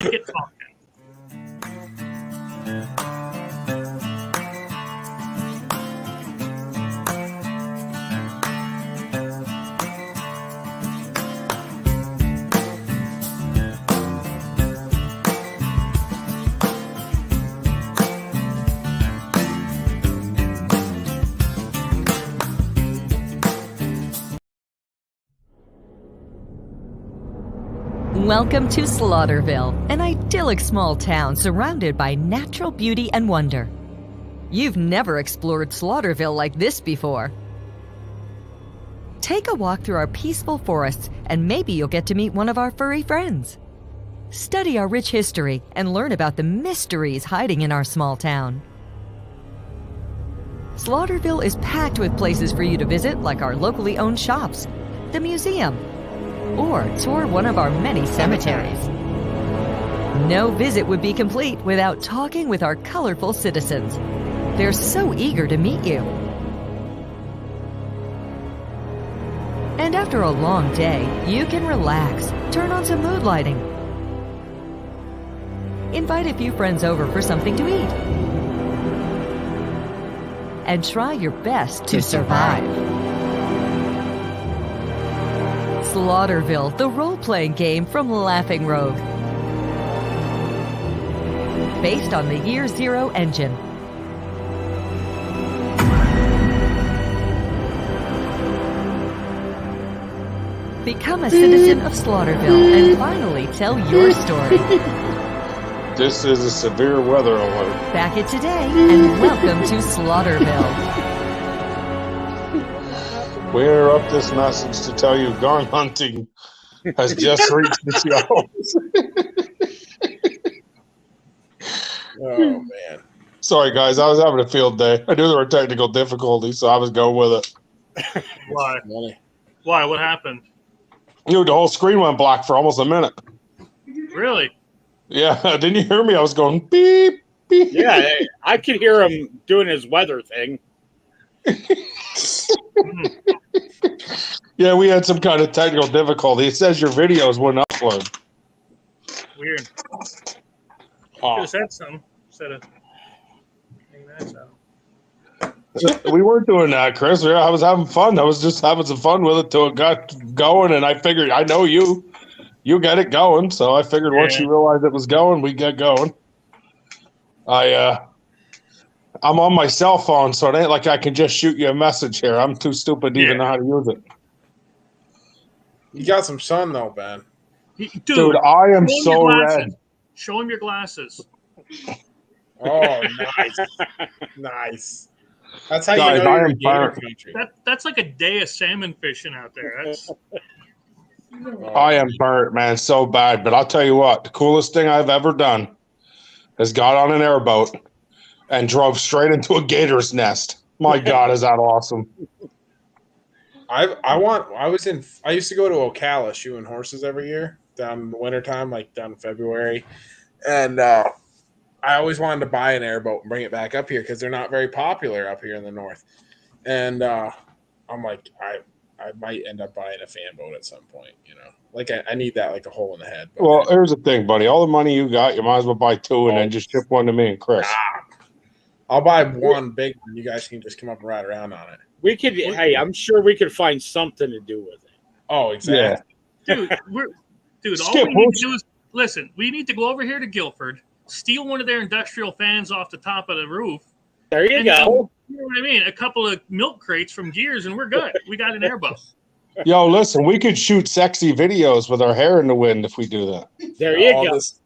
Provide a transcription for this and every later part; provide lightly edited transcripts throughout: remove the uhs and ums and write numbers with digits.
Get talking. Welcome to Slaughterville, an idyllic small town surrounded by natural beauty and wonder. You've never explored Slaughterville like this before. Take a walk through our peaceful forests and maybe you'll get to meet one of our furry friends. Study our rich history and learn about the mysteries hiding in our small town. Slaughterville is packed with places for you to visit, like our locally owned shops, the museum, or tour one of our many cemeteries. No visit would be complete without talking with our colorful citizens. They're so eager to meet you. And after a long day, you can relax, turn on some mood lighting. Invite a few friends over for something to eat. And try your best to survive. Slaughterville, the role-playing game from Laughing Rogue. Based on the Year Zero engine. Become a citizen of Slaughterville and finally tell your story. This is a severe weather alert. Back it today and welcome to Slaughterville. We interrupt this message to tell you Gone Hunting has just reached the show. Oh, man. Sorry, guys. I was having a field day. I knew there were technical difficulties, so I was going with it. Why? Money. Why? What happened? Dude, the whole screen went black for almost a minute. Really? Yeah, didn't you hear me? I was going beep, beep. Yeah, I could hear him doing his weather thing. Yeah, we had some kind of technical difficulty. It says your videos wouldn't upload. Weird. Should Oh. have said something instead of saying that sound. We weren't doing that, Chris. Yeah, I was having fun. I was just having some fun with it till it got going, and I figured I know you get it going, so I figured once Yeah. you realized it was going, we get going. I'm on my cell phone, so it ain't like I can just shoot you a message here. I'm too stupid to even know how to use it. You got some sun, though, Ben. Dude, I am show him so your glasses. red. Show him your glasses. Oh, nice. Nice. That's how Guys, you know I you're am in gator burnt. country. That's like a day of salmon fishing out there. That's I am burnt, man, so bad. But I'll tell you what, the coolest thing I've ever done is got on an airboat and drove straight into a gator's nest. My God, is that awesome? I used to go to Ocala shoeing horses every year down in the wintertime, like down in February. And I always wanted to buy an airboat and bring it back up here because they're not very popular up here in the north. And I'm like, I might end up buying a fan boat at some point, you know. Like I need that like a hole in the head. But Well, here's the thing, buddy. All the money you got, you might as well buy two and then just ship one to me and Chris. I'll buy one big one. You guys can just come up and ride around on it. We could. Hey, I'm sure we could find something to do with it. Oh, exactly. dude. All Skip, we need to do is listen. We need to go over here to Guilford, steal one of their industrial fans off the top of the roof. There you and, go. You know what I mean? A couple of milk crates from Gears, and we're good. We got an airboat. Yo, listen, we could shoot sexy videos with our hair in the wind if we do that. There you All go. this-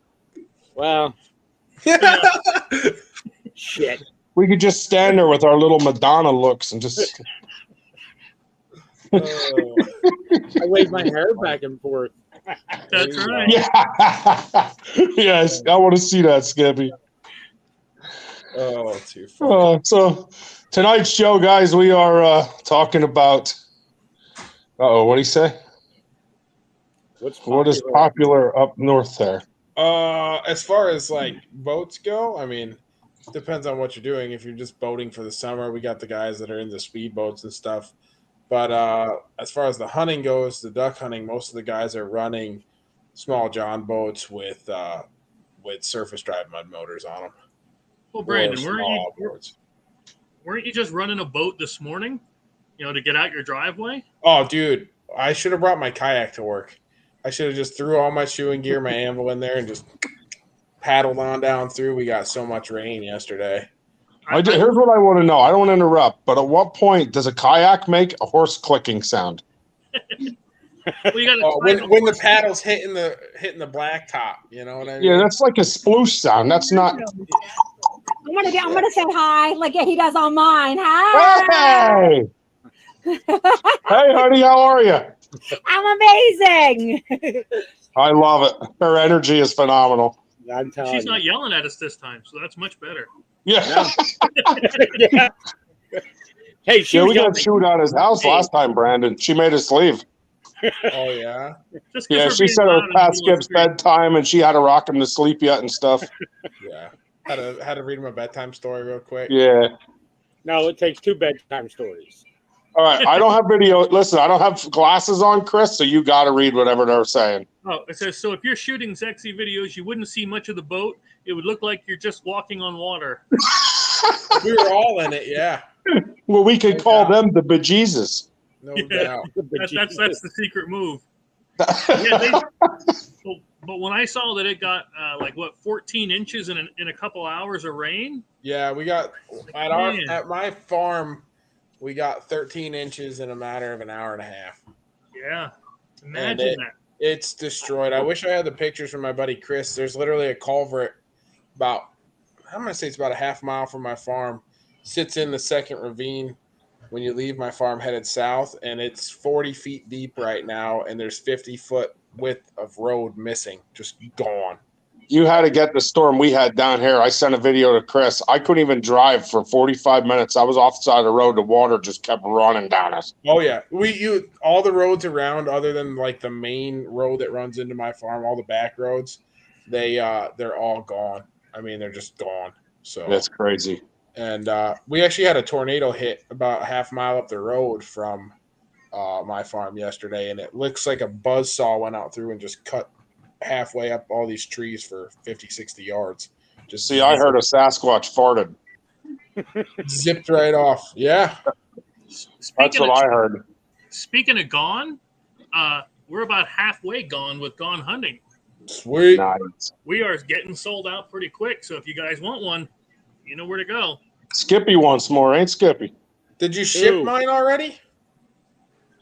Well, shit. We could just stand there with our little Madonna looks and just. I wave my hair back and forth. That's right. Yeah. Yes, I want to see that, Skippy. Oh, too funny. So tonight's show, guys, we are talking about. What do you say? What is popular up north there? As far as like boats go, I mean, depends on what you're doing. If you're just boating for the summer, we got the guys that are in the speed boats and stuff. But as far as the hunting goes, the duck hunting, most of the guys are running small John boats with with surface drive mud motors on them. Well, Brandon, small outboards. weren't you just running a boat this morning? To get out your driveway? Oh, dude, I should have brought my kayak to work. I should have just threw all my shoeing gear, my anvil in there, and just paddled on down through. We got so much rain yesterday. Here's what I want to know. I don't want to interrupt, but at what point does a kayak make a horse clicking sound? When the paddle's hitting the blacktop, you know what I mean? Yeah, that's like a sploosh sound. That's not. I'm gonna say hi, like he does on mine. Hi. Hey, hey, honey, how are you? I'm amazing. I love it. Her energy is phenomenal. I'm telling She's you. not yelling at us this time, so that's much better. Yeah. Yeah. Hey, she Yeah, was we got chewed out his house last time, Brandon. She made us leave. Oh yeah. Just 'cause Yeah, we're she being said it loud was in past the middle of Skip's the street. bedtime, and she had to rock him to sleep yet and stuff. Yeah. Had to read him a bedtime story real quick. Yeah. No, it takes 2 bedtime stories. All right. I don't have video. Listen, I don't have glasses on, Chris, so you got to read whatever they're saying. Oh, it says, so if you're shooting sexy videos, you wouldn't see much of the boat. It would look like you're just walking on water. We were all in it, yeah. Well, we could No call doubt. them the bejesus. No Yeah. doubt. That's the secret move. Yeah, but when I saw that it got 14 inches in a couple hours of rain. Yeah, we got Man. at my farm, we got 13 inches in a matter of an hour and a half. Yeah, imagine that. It's destroyed. I wish I had the pictures from my buddy Chris. There's literally a culvert about, I'm going to say it's about a half mile from my farm, sits in the second ravine when you leave my farm headed south, and it's 40 feet deep right now, and there's 50-foot width of road missing, just gone. You had to get the storm we had down here. I sent a video to Chris. I couldn't even drive for 45 minutes. I was off the side of the road. The water just kept running down us. Oh yeah, all the roads around, other than like the main road that runs into my farm, all the back roads, they're all gone. I mean, they're just gone. So That's crazy. and we actually had a tornado hit about a half mile up the road from my farm yesterday, and it looks like a buzzsaw went out through and just cut halfway up all these trees for 50, 60 yards. Just See, I heard a Sasquatch farted. zipped right off. Yeah. That's Speaking what of, I heard. Speaking of gone, we're about halfway gone with Gone Hunting. Sweet. Nice. We are getting sold out pretty quick. So if you guys want one, you know where to go. Skippy wants more, ain't Skippy? Did you ship Ooh. mine already?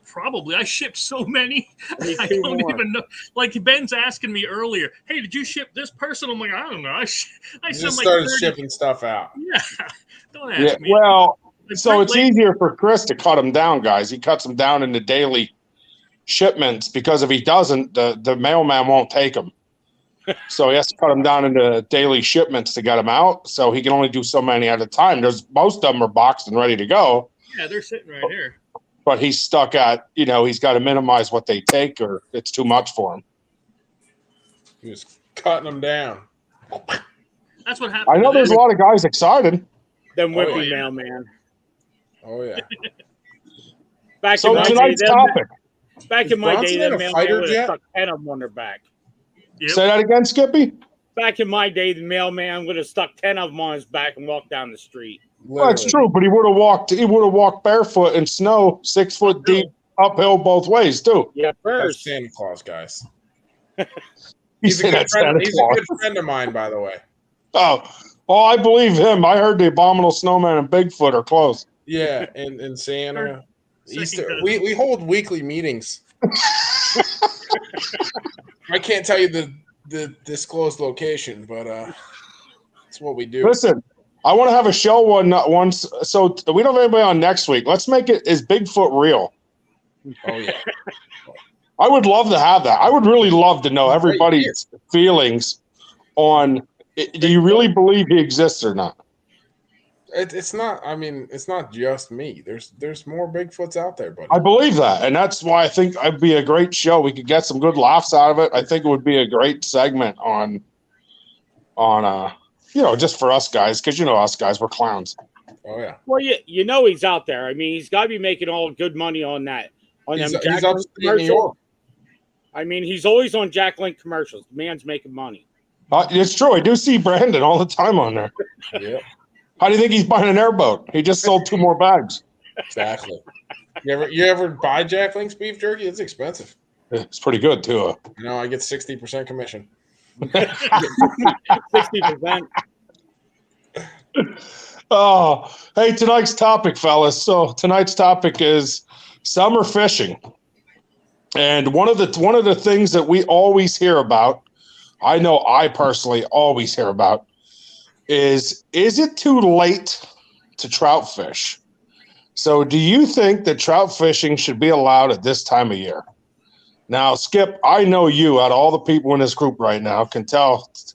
Probably. I shipped so many. Me I too don't more. even know. Like Ben's asking me earlier, hey, did you ship this person? I'm like, I don't know. I You sent just like started 30. shipping stuff out. Yeah. Don't ask Yeah. me. Well, Like, so Brent it's Lake- easier for Chris to cut them down, guys. He cuts them down into daily shipments because if he doesn't, the mailman won't take them. So he has to cut them down into daily shipments to get them out. So he can only do so many at a time. Most of them are boxed and ready to go, Yeah, they're sitting right here. but he's stuck at, he's got to minimize what they take or it's too much for him. He was cutting them down. That's what happened. I know to there's a them. lot of guys excited. Them Oh, whippy yeah. mailman. Oh yeah. Back So in my day, tonight's topic. back in my Bronson day, in that a mailman fighter would have jet? stuck 10 of them on their back. Yep. Say that again, Skippy? Back in my day, the mailman would have stuck 10 of them on his back and walked down the street. Well, that's Literally. true, but he would have walked barefoot in snow, 6 foot deep, uphill both ways too. Yeah, That's first. Santa Claus, guys. You He's, a say good, that's friend, Santa he's Claus. a good friend of mine, by the way. Oh, I believe him. I heard the Abominable Snowman and Bigfoot are close. Yeah, and Santa. Second Easter. cousin. We hold weekly meetings. I can't tell you the disclosed location, but it's what we do. Listen, I want to have a show once. So we don't have anybody on next week. Let's make it. Is Bigfoot real? Oh yeah. I would love to have that. I would really love to know everybody's feelings on. Do you really believe he exists or not? It's not. I mean, it's not just me. There's more Bigfoots out there, buddy. I believe that, and that's why I think it'd be a great show. We could get some good laughs out of it. I think it would be a great segment on just for us guys, because us guys, we're clowns. Oh yeah. Well, you know he's out there. I mean, he's got to be making all good money on that. He's them upstate Jacqueline New York. commercials. I mean, he's always on Jack Link commercials. The man's making money. It's true. I do see Brandon all the time on there. Yeah, How do you think he's buying an airboat? He just sold 2 more bags. exactly. You ever buy Jack Link's beef jerky? It's expensive. It's pretty good too. You know, I get 60% commission. 60%. Oh, hey, tonight's topic, fellas. So tonight's topic is summer fishing. And one of the things that we always hear about, I know I personally always hear about, is it too late to trout fish? So do you think that trout fishing should be allowed at this time of year? Now, Skip, I know you, out of all the people in this group right now,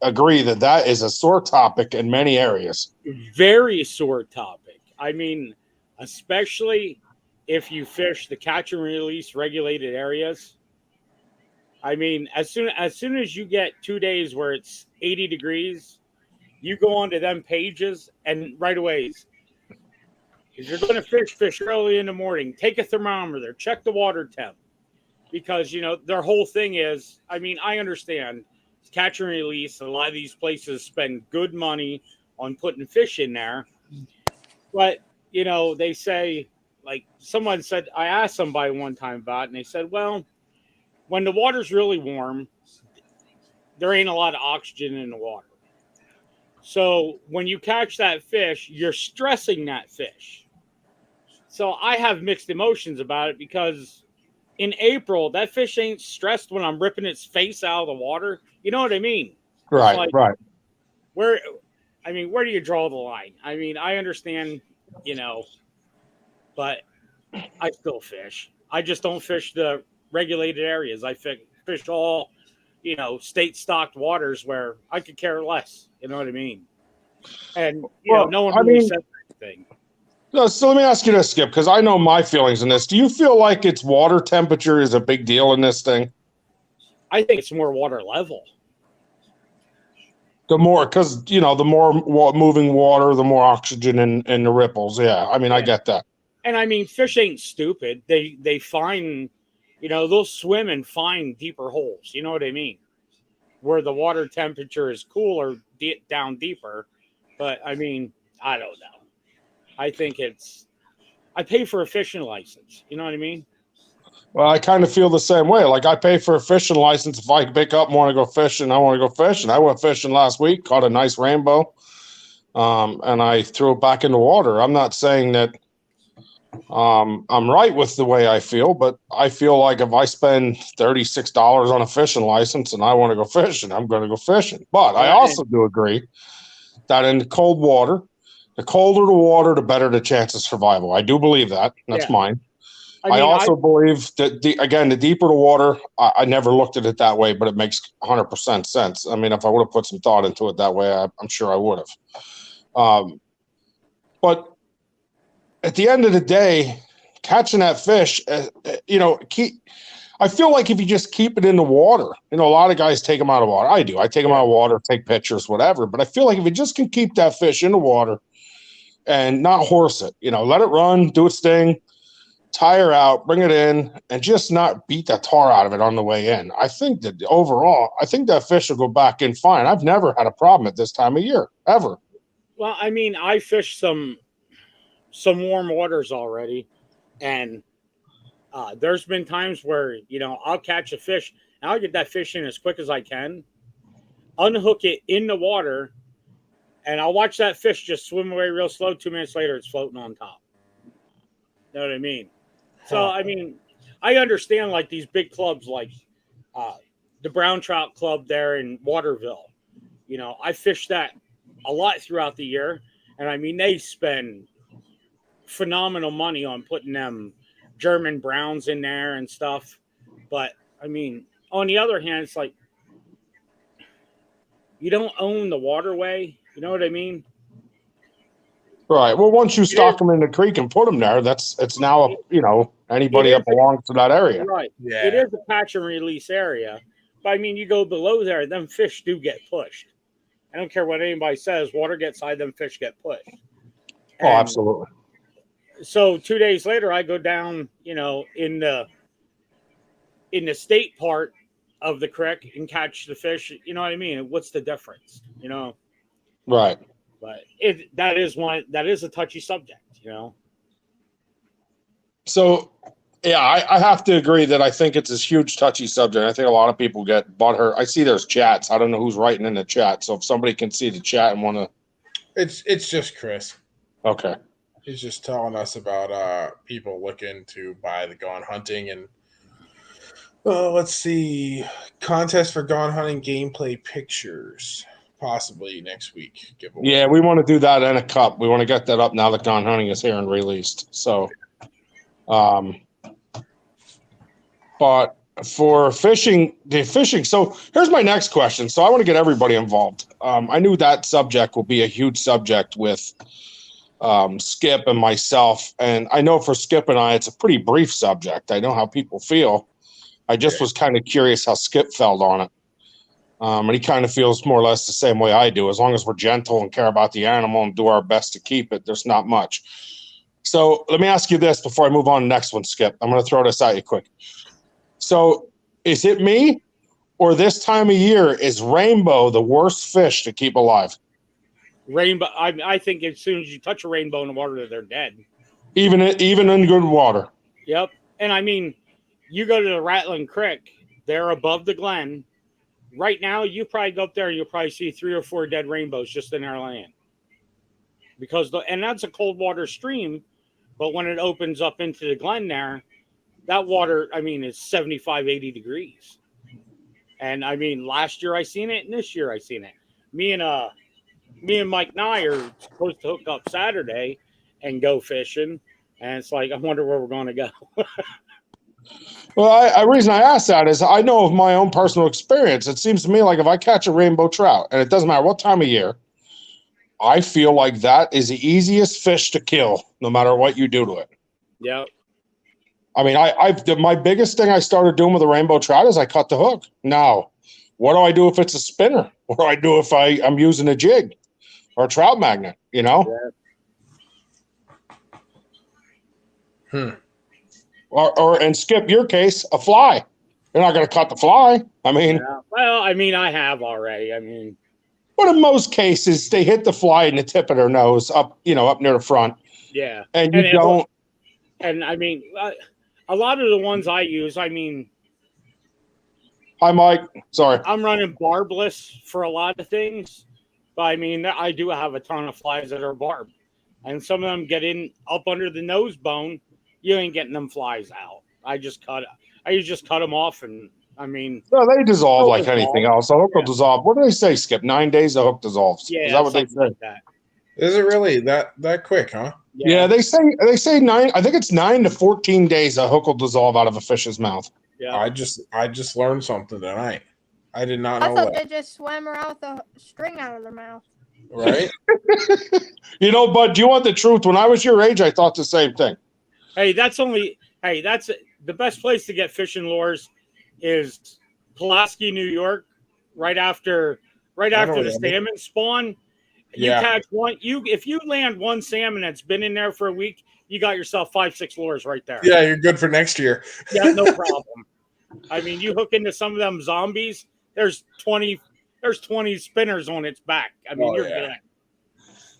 agree that is a sore topic in many areas. Very sore topic. I mean, especially if you fish the catch and release regulated areas. I mean, as soon as you get 2 days where it's 80 degrees, you go onto them pages and right away, if you're going to fish early in the morning, take a thermometer, check the water temp. Because, you know, their whole thing is, I mean, I understand catch and release. A lot of these places spend good money on putting fish in there. But, you know, they say, like someone said, I asked somebody one time about it, and they said, well, when the water's really warm, there ain't a lot of oxygen in the water. So when you catch that fish, you're stressing that fish. So I have mixed emotions about it because in April, that fish ain't stressed when I'm ripping its face out of the water. You know what I mean? Right, like, right. Where do you draw the line? I mean, I understand, you know, but I still fish. I just don't fish the regulated areas. I fish all, you know, state stocked waters where I could care less. You know what I mean? And, you know, no one really said anything. No, so let me ask you this, Skip, because I know my feelings in this. Do you feel like its water temperature is a big deal in this thing? I think it's more water level. The more, because, you know, the more moving water, the more oxygen in the ripples. Yeah, I mean, I get that. And I mean, fish ain't stupid. They find, you know, they'll swim and find deeper holes. You know what I mean? Where the water temperature is cooler down deeper. But I mean, I don't know. I think I pay for a fishing license. You know what I mean? Well, I kind of feel the same way. Like I pay for a fishing license if I pick up and want to go fishing. I want to go fishing. I went fishing last week, caught a nice rainbow, and I threw it back in the water. I'm not saying that I'm right with the way I feel, but I feel like if I spend $36 on a fishing license and I want to go fishing, I'm going to go fishing. But I also do agree that in the cold water, the colder the water, the better the chance of survival. I do believe that. That's mine. I also believe that, the deeper the water, I never looked at it that way, but it makes 100% sense. I mean, if I would have put some thought into it that way, I'm sure I would have. But at the end of the day, catching that fish, you know, I feel like if you just keep it in the water, you know, a lot of guys take them out of water. I do. I take them out of water, take pictures, whatever. But I feel like if you just can keep that fish in the water and not horse it, you know, let it run, do its thing, tire out, bring it in, and just not beat the tar out of it on the way in. I think that overall, that fish will go back in fine. I've never had a problem at this time of year, ever. Well, I mean, I fished some warm waters already, and there's been times where, you know, I'll catch a fish and I'll get that fish in as quick as I can, unhook it in the water, and I'll watch that fish just swim away real slow. 2 minutes later, it's floating on top. You know what I mean? So, I mean, I understand like these big clubs like the Brown Trout Club there in Waterville. You know, I fish that a lot throughout the year. And I mean, they spend phenomenal money on putting them German browns in there and stuff. But I mean, on the other hand, it's like, you don't own the waterway. You know what I mean? Right. Well, once you stock them in the creek and put them there, it's now, you know, anybody that belongs to that area. Right. Yeah. It is a catch and release area. But I mean, you go below there, them fish do get pushed. I don't care what anybody says. Water gets high, them fish get pushed. Oh, absolutely. So 2 days later, I go down, you know, in the state part of the creek and catch the fish. You know what I mean? What's the difference? You know? Right. But that is a touchy subject, you know. So, yeah, I have to agree that I think it's this huge touchy subject. I think a lot of people get butthurt. I see there's chats. I don't know who's writing in the chat. So if somebody can see the chat and want to, It's just Chris. okay. He's just telling us about people looking to buy the Gone Hunting and let's see, contest for Gone Hunting gameplay pictures. Possibly next week. Giveaway. Yeah, we want to do that in a cup. We want to get that up now that Gone Hunting is here and released. So, but for fishing, so here's my next question. So I want to get everybody involved. I knew that subject will be a huge subject with Skip and myself. And I know for Skip and I, it's a pretty brief subject. I know how people feel. I just was kind of curious how Skip felt on it. And he kind of feels more or less the same way I do. As long as we're gentle and care about the animal and do our best to keep it, there's not much. So let me ask you this before I move on to the next one, Skip. I'm going to throw this at you quick. So is it me, or this time of year is rainbow the worst fish to keep alive? Rainbow. I think as soon as you touch a rainbow in the water, they're dead. Even in good water. Yep. And I mean, you go to the Rattling Creek, they're above the Glen. Right now, you probably go up there and you'll probably see 3 or 4 dead rainbows just in our land. And that's a cold water stream, but when it opens up into the Glen there, that water, I mean, is 75, 80 degrees. And I mean, last year I seen it, and this year I seen it. Me and Mike Nye are supposed to hook up Saturday and go fishing, and it's like, I wonder where we're going to go. Well, the reason I ask that is I know of my own personal experience. It seems to me like if I catch a rainbow trout, and it doesn't matter what time of year, I feel like that is the easiest fish to kill, no matter what you do to it. Yep. I mean, my biggest thing I started doing with a rainbow trout is I cut the hook. Now, what do I do if it's a spinner? What do I do if I'm using a jig or a trout magnet? You know? Yeah. Or and Skip, your case, a fly. You're not going to cut the fly. I mean, yeah. Well, I mean, I have already. I mean, but in most cases, they hit the fly in the tip of their nose, up near the front. Yeah, and you don't. And I mean, a lot of the ones I use, I mean, hi, Mike. Sorry, I'm running barbless for a lot of things, but I mean, I do have a ton of flies that are barbed, and some of them get in up under the nose bone. You ain't getting them flies out. I just cut them off, and I mean, no, they dissolve like anything else. The hook will dissolve. What do they say, Skip? 9 days, the hook dissolves. Yeah, is that what they say? Like that. Is it really that quick, huh? Yeah, they say 9. I think it's 9 to 14 days a hook will dissolve out of a fish's mouth. Yeah, I just learned something tonight. I did not I know thought that. they just swam around with a string out of their mouth. Right? Bud, do you want the truth? When I was your age, I thought the same thing. that's the best place to get fishing lures is Pulaski, New York, right after the salmon spawn. You catch one. If you land one salmon that's been in there for a week, you got yourself 5-6 lures right there. Yeah, you're good for next year. Yeah, no problem. I mean, you hook into some of them zombies. There's 20 spinners on its back. I mean, you're good.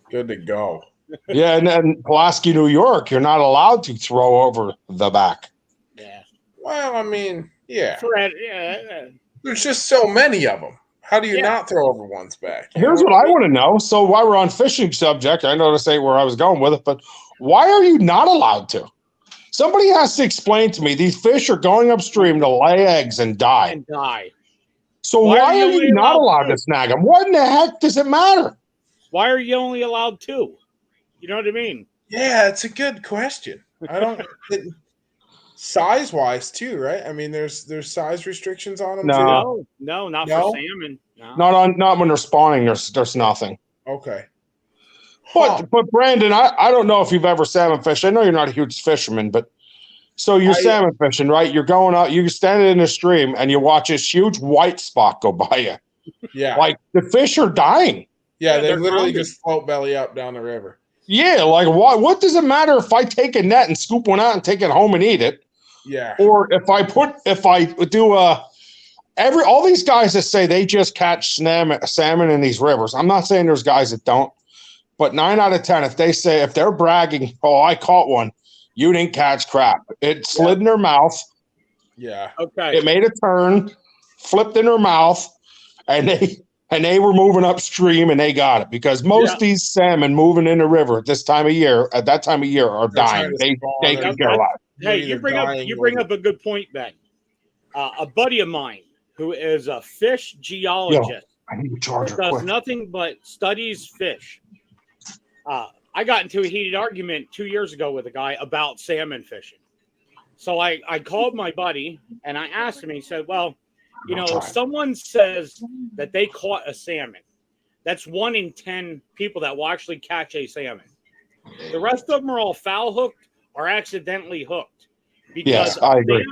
Good to go. Yeah, and then Pulaski, New York, you're not allowed to throw over the back. Yeah. Well, I mean, yeah. Yeah. There's just so many of them. How do you not throw over one's back? Here's what I want to know. So while we're on fishing subject, I know this ain't where I was going with it, but why are you not allowed to? Somebody has to explain to me. These fish are going upstream to lay eggs and die. So why are you not allowed to snag them? What in the heck does it matter? Why are you only allowed 2? You know what I mean? Yeah, it's a good question. I don't size-wise too, right? I mean, there's size restrictions on them too. No, not for salmon. No. Not when they're spawning. There's nothing. Okay. But Brandon, I don't know if you've ever salmon fished. I know you're not a huge fisherman, but so you're salmon fishing, right? You're going out, you're standing in the stream, and you watch this huge white spot go by you. Yeah. Like the fish are dying. Yeah, they literally just float belly up down the river. Yeah, like what does it matter if I take a net and scoop one out and take it home and eat it? Yeah. Or if I do all these guys that say they just catch salmon in these rivers. I'm not saying there's guys that don't, but 9 out of 10, if they're bragging, oh, I caught one, you didn't catch crap. It slid in their mouth. Yeah. Okay. It made a turn, flipped in their mouth, and they were moving upstream and they got it, because most of these salmon moving in the river at that time of year are dying. They could get alive. Hey, you bring up a good point, Ben. A buddy of mine who is a fish geologist, I need a charger. does Quick. nothing but studies fish. I got into a heated argument 2 years ago with a guy about salmon fishing. So I called my buddy and I asked him. He said, "Well, if someone says that they caught a salmon, that's 1 in 10 people that will actually catch a salmon. The rest of them are all foul hooked or accidentally hooked. Because yes, I agree.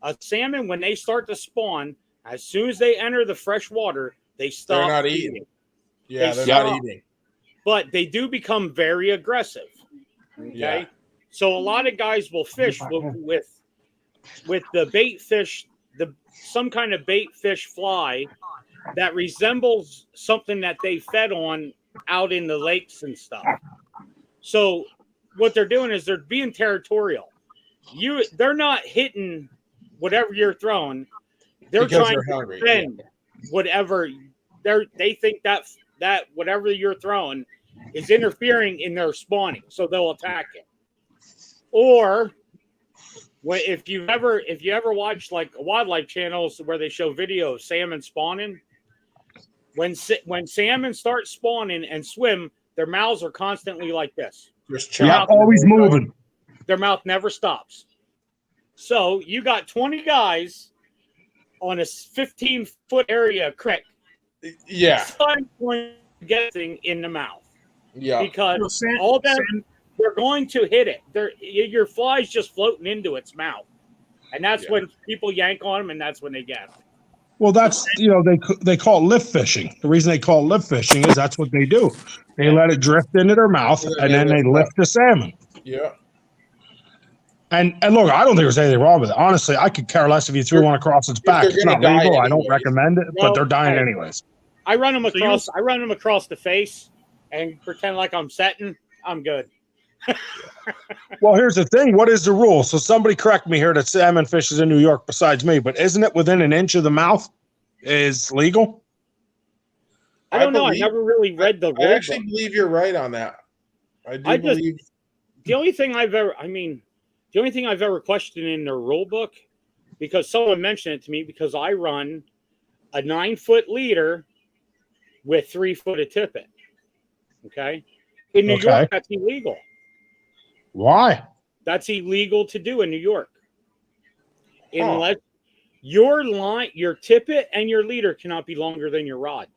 A salmon, when they start to spawn, as soon as they enter the fresh water, they stop. They're not eating. Yeah, they're not eating. But they do become very aggressive. Okay, Yeah. so a lot of guys will fish with the bait fish, some kind of bait fish fly that resembles something that they fed on out in the lakes and stuff. So what they're doing is they're being territorial. They're not hitting whatever you're throwing. They're Because trying they're hungry, to defend whatever they think that whatever you're throwing is interfering in their spawning, so they'll attack it. Or if you ever watch like wildlife channels where they show video of salmon spawning, when salmon start spawning and swim, their mouths are constantly like this. Always moving. Their mouth never stops. So you got 20 guys on a 15-foot area creek. Yeah. Getting in the mouth. Yeah. Because all that they're going to hit it. Your fly's just floating into its mouth. And that's when people yank on them, and that's when they get them. Well, that's, they call it lift fishing. The reason they call it lift fishing is that's what they do. They let it drift into their mouth, and then they lift the salmon. Yeah. And look, I don't think there's anything wrong with it. Honestly, I could care less if you threw one across its back. It's not legal. I don't recommend it, but they're dying anyways. I run them across the face and pretend like I'm setting. I'm good. Well, here's the thing. What is the rule? So somebody correct me here that salmon fishes in New York besides me, but isn't it within an inch of the mouth is legal? I don't know. I never really read the rule. I actually believe you're right on that. I believe. The only thing I've ever questioned in their rule book, because someone mentioned it to me, because I run a 9-foot leader with 3 foot of tippet. Okay. In New York, that's illegal. Why? That's illegal to do in New York. Unless your tippet and your leader cannot be longer than your rod.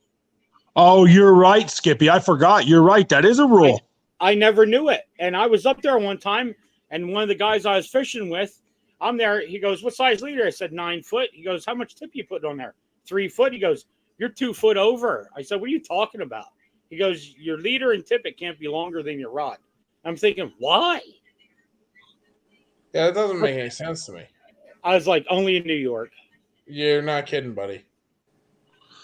Oh, you're right, Skippy. I forgot. You're right. That is a rule. I never knew it. And I was up there one time, and one of the guys I was fishing with, I'm there. He goes, "What size leader?" I said, 9 foot. He goes, "How much tip you put on there?" 3 foot. He goes, "You're 2 foot over." I said, "What are you talking about?" He goes, "Your leader and tippet can't be longer than your rod." I'm thinking, why? Yeah, it doesn't make any sense to me. I was like, only in New York. You're not kidding, buddy.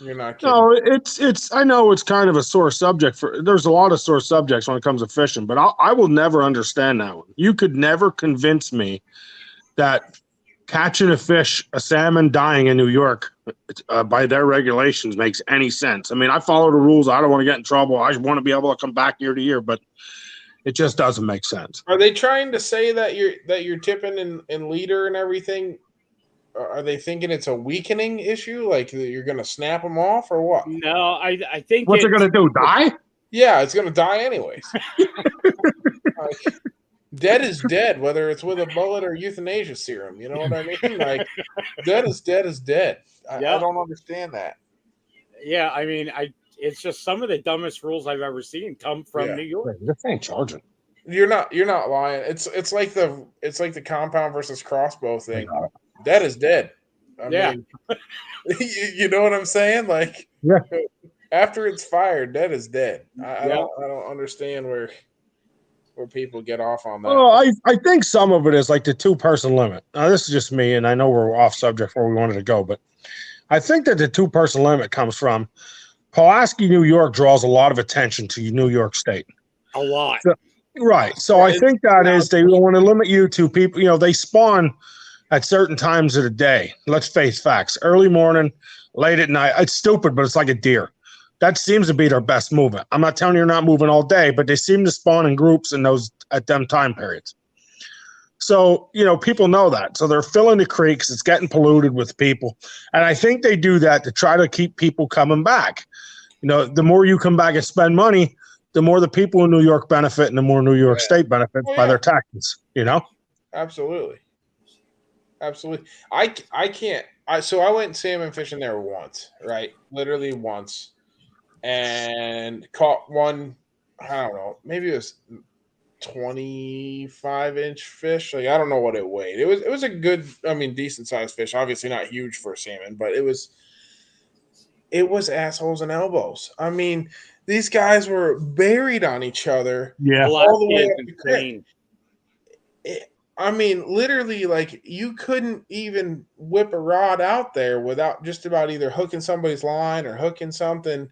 You're not kidding. No, it's. I know it's kind of a sore subject. There's a lot of sore subjects when it comes to fishing, but I will never understand that one. You could never convince me that catching a salmon dying in New York by their regulations makes any sense. I mean, I follow the rules. I don't want to get in trouble. I want to be able to come back year to year, but it just doesn't make sense. Are they trying to say that you're tipping in leader and everything? Are they thinking it's a weakening issue? Like you're going to snap them off or what? No, I think. What's it going to do? Die? Yeah, it's going to die anyways. Like, dead is dead, whether it's with a bullet or euthanasia serum. You know what I mean? Like, dead is dead is dead. I don't understand that. Yeah, I mean, it's just some of the dumbest rules I've ever seen come from New York. This ain't charging. You're not lying. It's like the compound versus crossbow thing. Dead is dead. I mean, you know what I'm saying? Like, after it's fired, dead is dead. I don't understand where people get off on that. Well, I think some of it is like the 2-person limit. Now, this is just me, and I know we're off subject where we wanted to go, but I think that the 2-person limit comes from Pulaski, New York draws a lot of attention to New York State. A lot. So, right. So I think that is they want to limit you to people. They spawn at certain times of the day. Let's face facts. Early morning, late at night. It's stupid, but it's like a deer. That seems to be their best movement. I'm not telling you you're not moving all day, but they seem to spawn in groups at them time periods. So, people know that. So they're filling the creeks. It's getting polluted with people. And I think they do that to try to keep people coming back. The more you come back and spend money, the more the people in New York benefit and the more New York State benefits by their taxes, Absolutely. I can't. So I went salmon fishing there once, right? Literally once. And caught one, I don't know, maybe it was 25-inch fish. Like, I don't know what it weighed. It was a good, decent sized fish. Obviously not huge for salmon, but it was assholes and elbows. These guys were buried on each other. Yeah. All the way up the creek. Literally, like, you couldn't even whip a rod out there without just about either hooking somebody's line or hooking something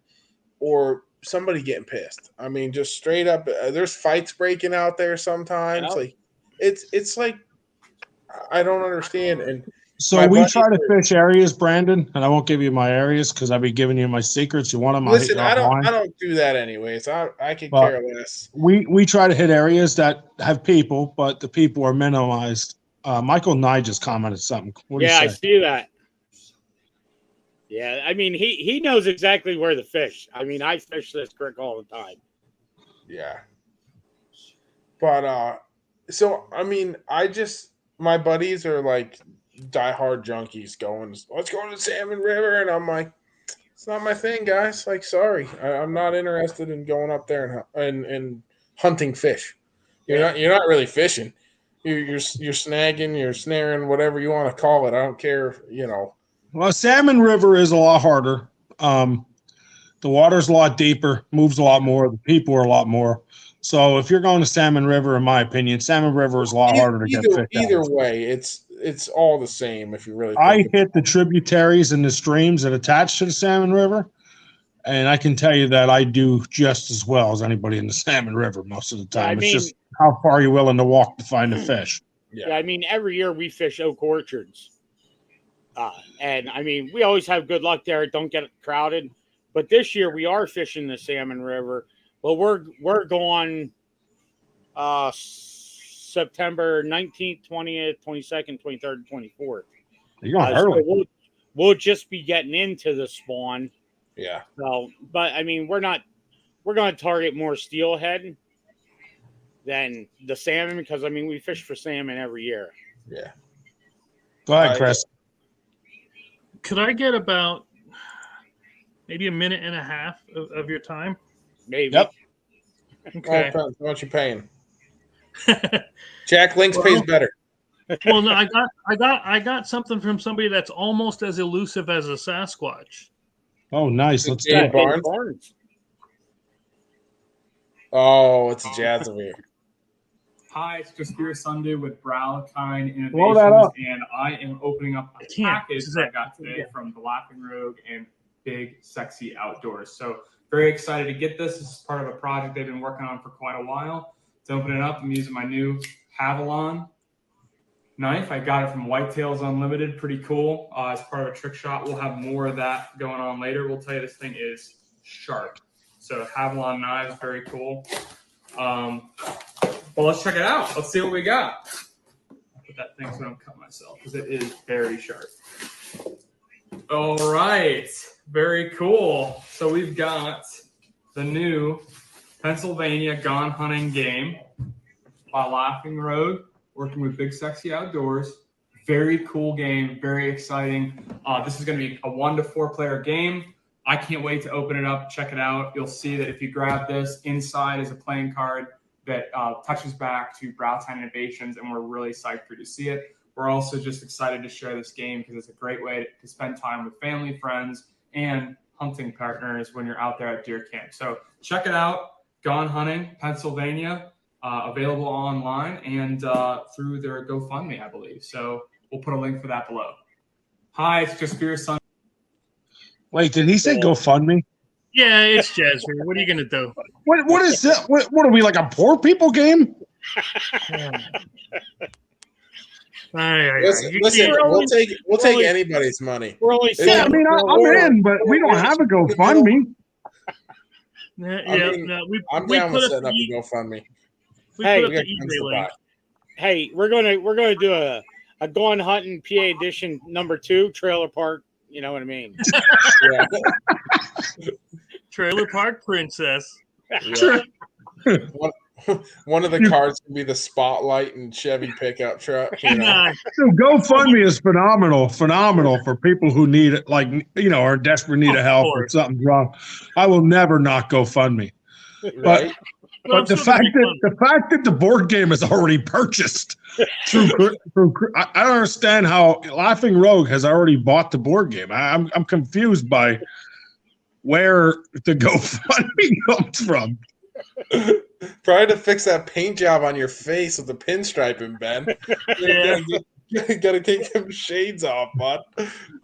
or somebody getting pissed. Just straight up, there's fights breaking out there sometimes. Yep. Like, it's like, I don't understand. And so we try to fish areas, Brandon, and I won't give you my areas because I'll be giving you my secrets. You want them? Listen, I don't do that anyways. I could care less. We try to hit areas that have people, but the people are minimized. Michael Nye just commented something. What do you say? I see that. Yeah, he knows exactly where to fish. I fish this creek all the time. Yeah. But my buddies are like diehard junkies going, let's go to the Salmon River, and I'm like, it's not my thing, guys. Like, sorry, I'm not interested in going up there and hunting fish. You're not really fishing. You're snagging, you're snaring, whatever you want to call it. I don't care, Well, Salmon River is a lot harder. The water's a lot deeper, moves a lot more. The people are a lot more. So if you're going to Salmon River, in my opinion, Salmon River is a lot harder to get fish. Either way, it's all the same if you really. I hit the tributaries and the streams that attach to the Salmon River, and I can tell you that I do just as well as anybody in the Salmon River most of the time. It's just how far you're willing to walk to find a fish. Yeah, every year we fish Oak Orchards. And we always have good luck there. Don't get crowded. But this year we are fishing the Salmon River. Well, we're going September 19th, 20th, 22nd, 23rd, and 24th. You're going early. So we'll just be getting into the spawn. Yeah. So, but we're going to target more steelhead than the salmon because we fish for salmon every year. Yeah. Go ahead, Chris. Could I get about maybe a minute and a half of your time? Maybe. Yep. Okay. How much you paying? Jack Links pays better. Well, no, I got something from somebody that's almost as elusive as a Sasquatch. Oh, nice. Let's Dave go. Barnes. Oh, it's Jazavir. Hi, it's Jaspir Sunday with Browkine Innovations, Blow that up. and I am opening up a package that I got today from the Laughing Rogue and Big Sexy Outdoors. So very excited to get this. This is part of a project they've been working on for quite a while. To open it up, I'm using my new Havalon knife. I got it from Whitetails Unlimited. Pretty cool. As part of a trick shot. We'll have more of that going on later. We'll tell you this thing is sharp. So Havalon knives, very cool. Well, let's check it out. Let's see what we got. I'll put that thing so I don't cut myself because it is very sharp. All right. Very cool. So we've got the new Pennsylvania Gone Hunting game by Laughing Rogue, working with Big Sexy Outdoors. Very cool game. Very exciting. This is going to be a 1 to 4 player game. I can't wait to open it up, check it out. You'll see that if you grab this, inside is a playing card that touches back to Browtime Innovations, and we're really psyched for you to see it. We're also just excited to share this game because it's a great way to spend time with family, friends, and hunting partners when you're out there at deer camp. So check it out, Gone Hunting, Pennsylvania, available online and through their GoFundMe, I believe. So we'll put a link for that below. Hi, it's Jaspir Sun. Wait, did he say GoFundMe? Yeah, it's Jasmine. What are you gonna do? What is that? What are we, like a poor people game? Listen, we'll take anybody's money. We're only Yeah, I mean, I'm in, but we don't have a GoFundMe. I'm down with setting up a GoFundMe. Hey, we're gonna do a Gone Hunting PA Edition #2 trailer park. You know what I mean? Yeah. Trailer Park Princess. Yeah. One of the cars can be the Spotlight and Chevy pickup truck. You know? So GoFundMe is phenomenal for people who need it, like, you know, are in desperate need of help or something's wrong. I will never not GoFundMe. Right? But the fact that the board game is already purchased through I don't understand how Laughing Rogue has already bought the board game. I'm confused by where the GoFundMe comes from. Try to fix that paint job on your face with the pinstriping, Ben. Yeah. You gotta take them shades off, bud.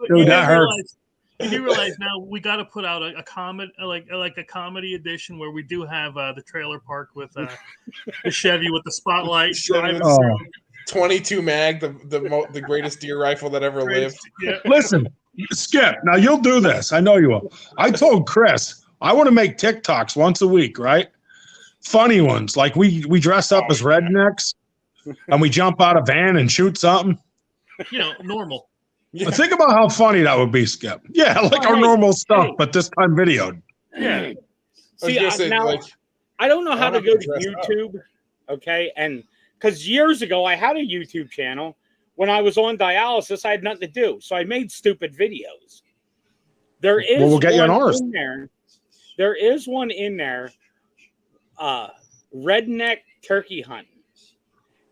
Dude, that hurts. You do realize now we got to put out a comedy, like a comedy edition where we do have the trailer park with the Chevy with the Spotlight. 22 mag, the greatest deer rifle that ever lived. Yeah. Listen, Skip, now you'll do this. I know you will. I told Chris I want to make TikToks once a week, right? Funny ones. Like we dress up as rednecks and we jump out a van and shoot something. You know, normal. Yeah. But think about how funny that would be, Skip. Yeah, like our normal stuff, but this time videoed. Yeah. See, I don't know how to go to YouTube, okay? And because years ago I had a YouTube channel. When I was on dialysis, I had nothing to do, so I made stupid videos. We'll get you on ours. There is one in there, redneck turkey hunting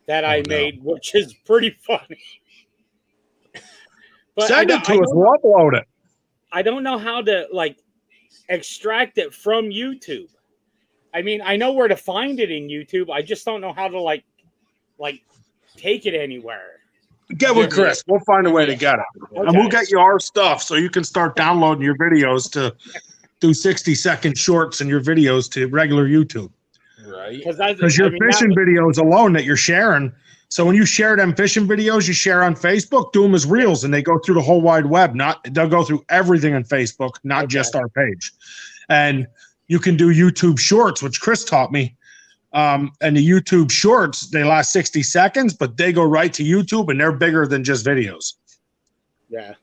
that I made, which is pretty funny. But send it to us. We'll upload it. I don't know how to extract it from YouTube. I mean, I know where to find it in YouTube. I just don't know how to like take it anywhere. Get with Chris. We'll find a way to get it. Okay. And we'll get you our stuff so you can start downloading your videos to do 60-second shorts and your videos to regular YouTube. Right. Because your fishing videos alone that you're sharing. So when you share them fishing videos you share on Facebook, do them as reels and they go through the whole wide web. They'll go through everything on Facebook, not just our page. And you can do YouTube shorts, which Chris taught me. And the YouTube shorts, they last 60 seconds, but they go right to YouTube and they're bigger than just videos. Yeah.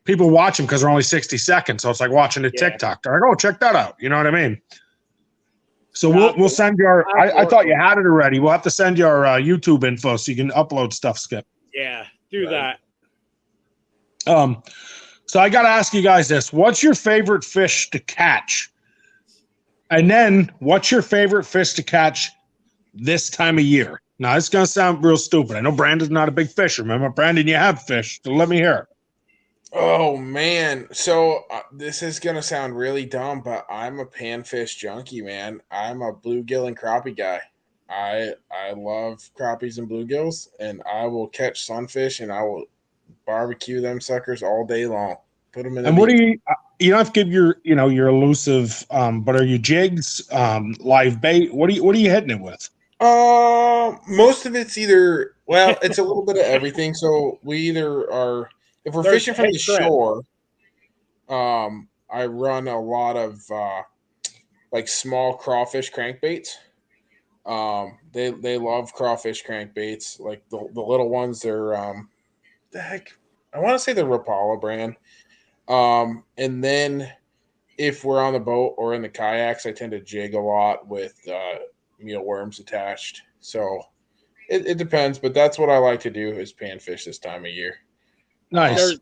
People watch them because they're only 60 seconds. So it's like watching a TikTok. They're like, oh, check that out. You know what I mean? So we'll send you our, I thought you had it already. We'll have to send you our YouTube info so you can upload stuff, Skip. Yeah, do that. So I got to ask you guys this. What's your favorite fish to catch? And then what's your favorite fish to catch this time of year? Now, it's going to sound real stupid. I know Brandon's not a big fisher. Remember, Brandon, you have fish. So let me hear it. Oh, man. So this is going to sound really dumb, but I'm a panfish junkie, man. I'm a bluegill and crappie guy. I love crappies and bluegills, and I will catch sunfish, and I will barbecue them suckers all day long. Put them in. And what do you don't have to give your elusive, but are you jigs, live bait? What are you hitting it with? Most of it's either, well, it's a little bit of everything. So we either are, if we're fishing from the shore, I run a lot of like small crawfish crankbaits. They love crawfish crankbaits, like the little ones. They're the heck, I want to say the Rapala brand. And then if we're on the boat or in the kayaks, I tend to jig a lot with mealworms attached. So it depends, but that's what I like to do is panfish this time of year. Nice.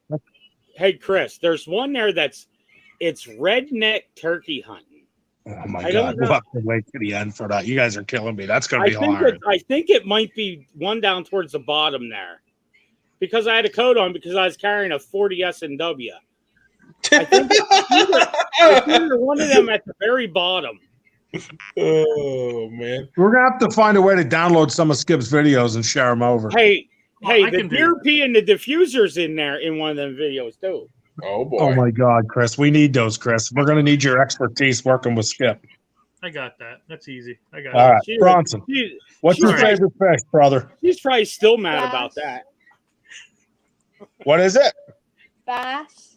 Hey, Chris, there's one there it's redneck turkey hunting. Oh my God. We'll have to wait to the end for that. You guys are killing me. That's going to be hard. I think it might be one down towards the bottom there because I had a coat on because I was carrying a 40 S&W. I think it's either one of them at the very bottom. Oh, man. We're going to have to find a way to download some of Skip's videos and share them over. Hey, the beer pee and the diffuser's in there in one of them videos, too. Oh boy. Oh my God, Chris, we need those, Chris. We're gonna need your expertise working with Skip. I got that. That's easy. I got All it. right, Bronson, what's your favorite fish, brother? He's probably still mad about that. What is it? Bass.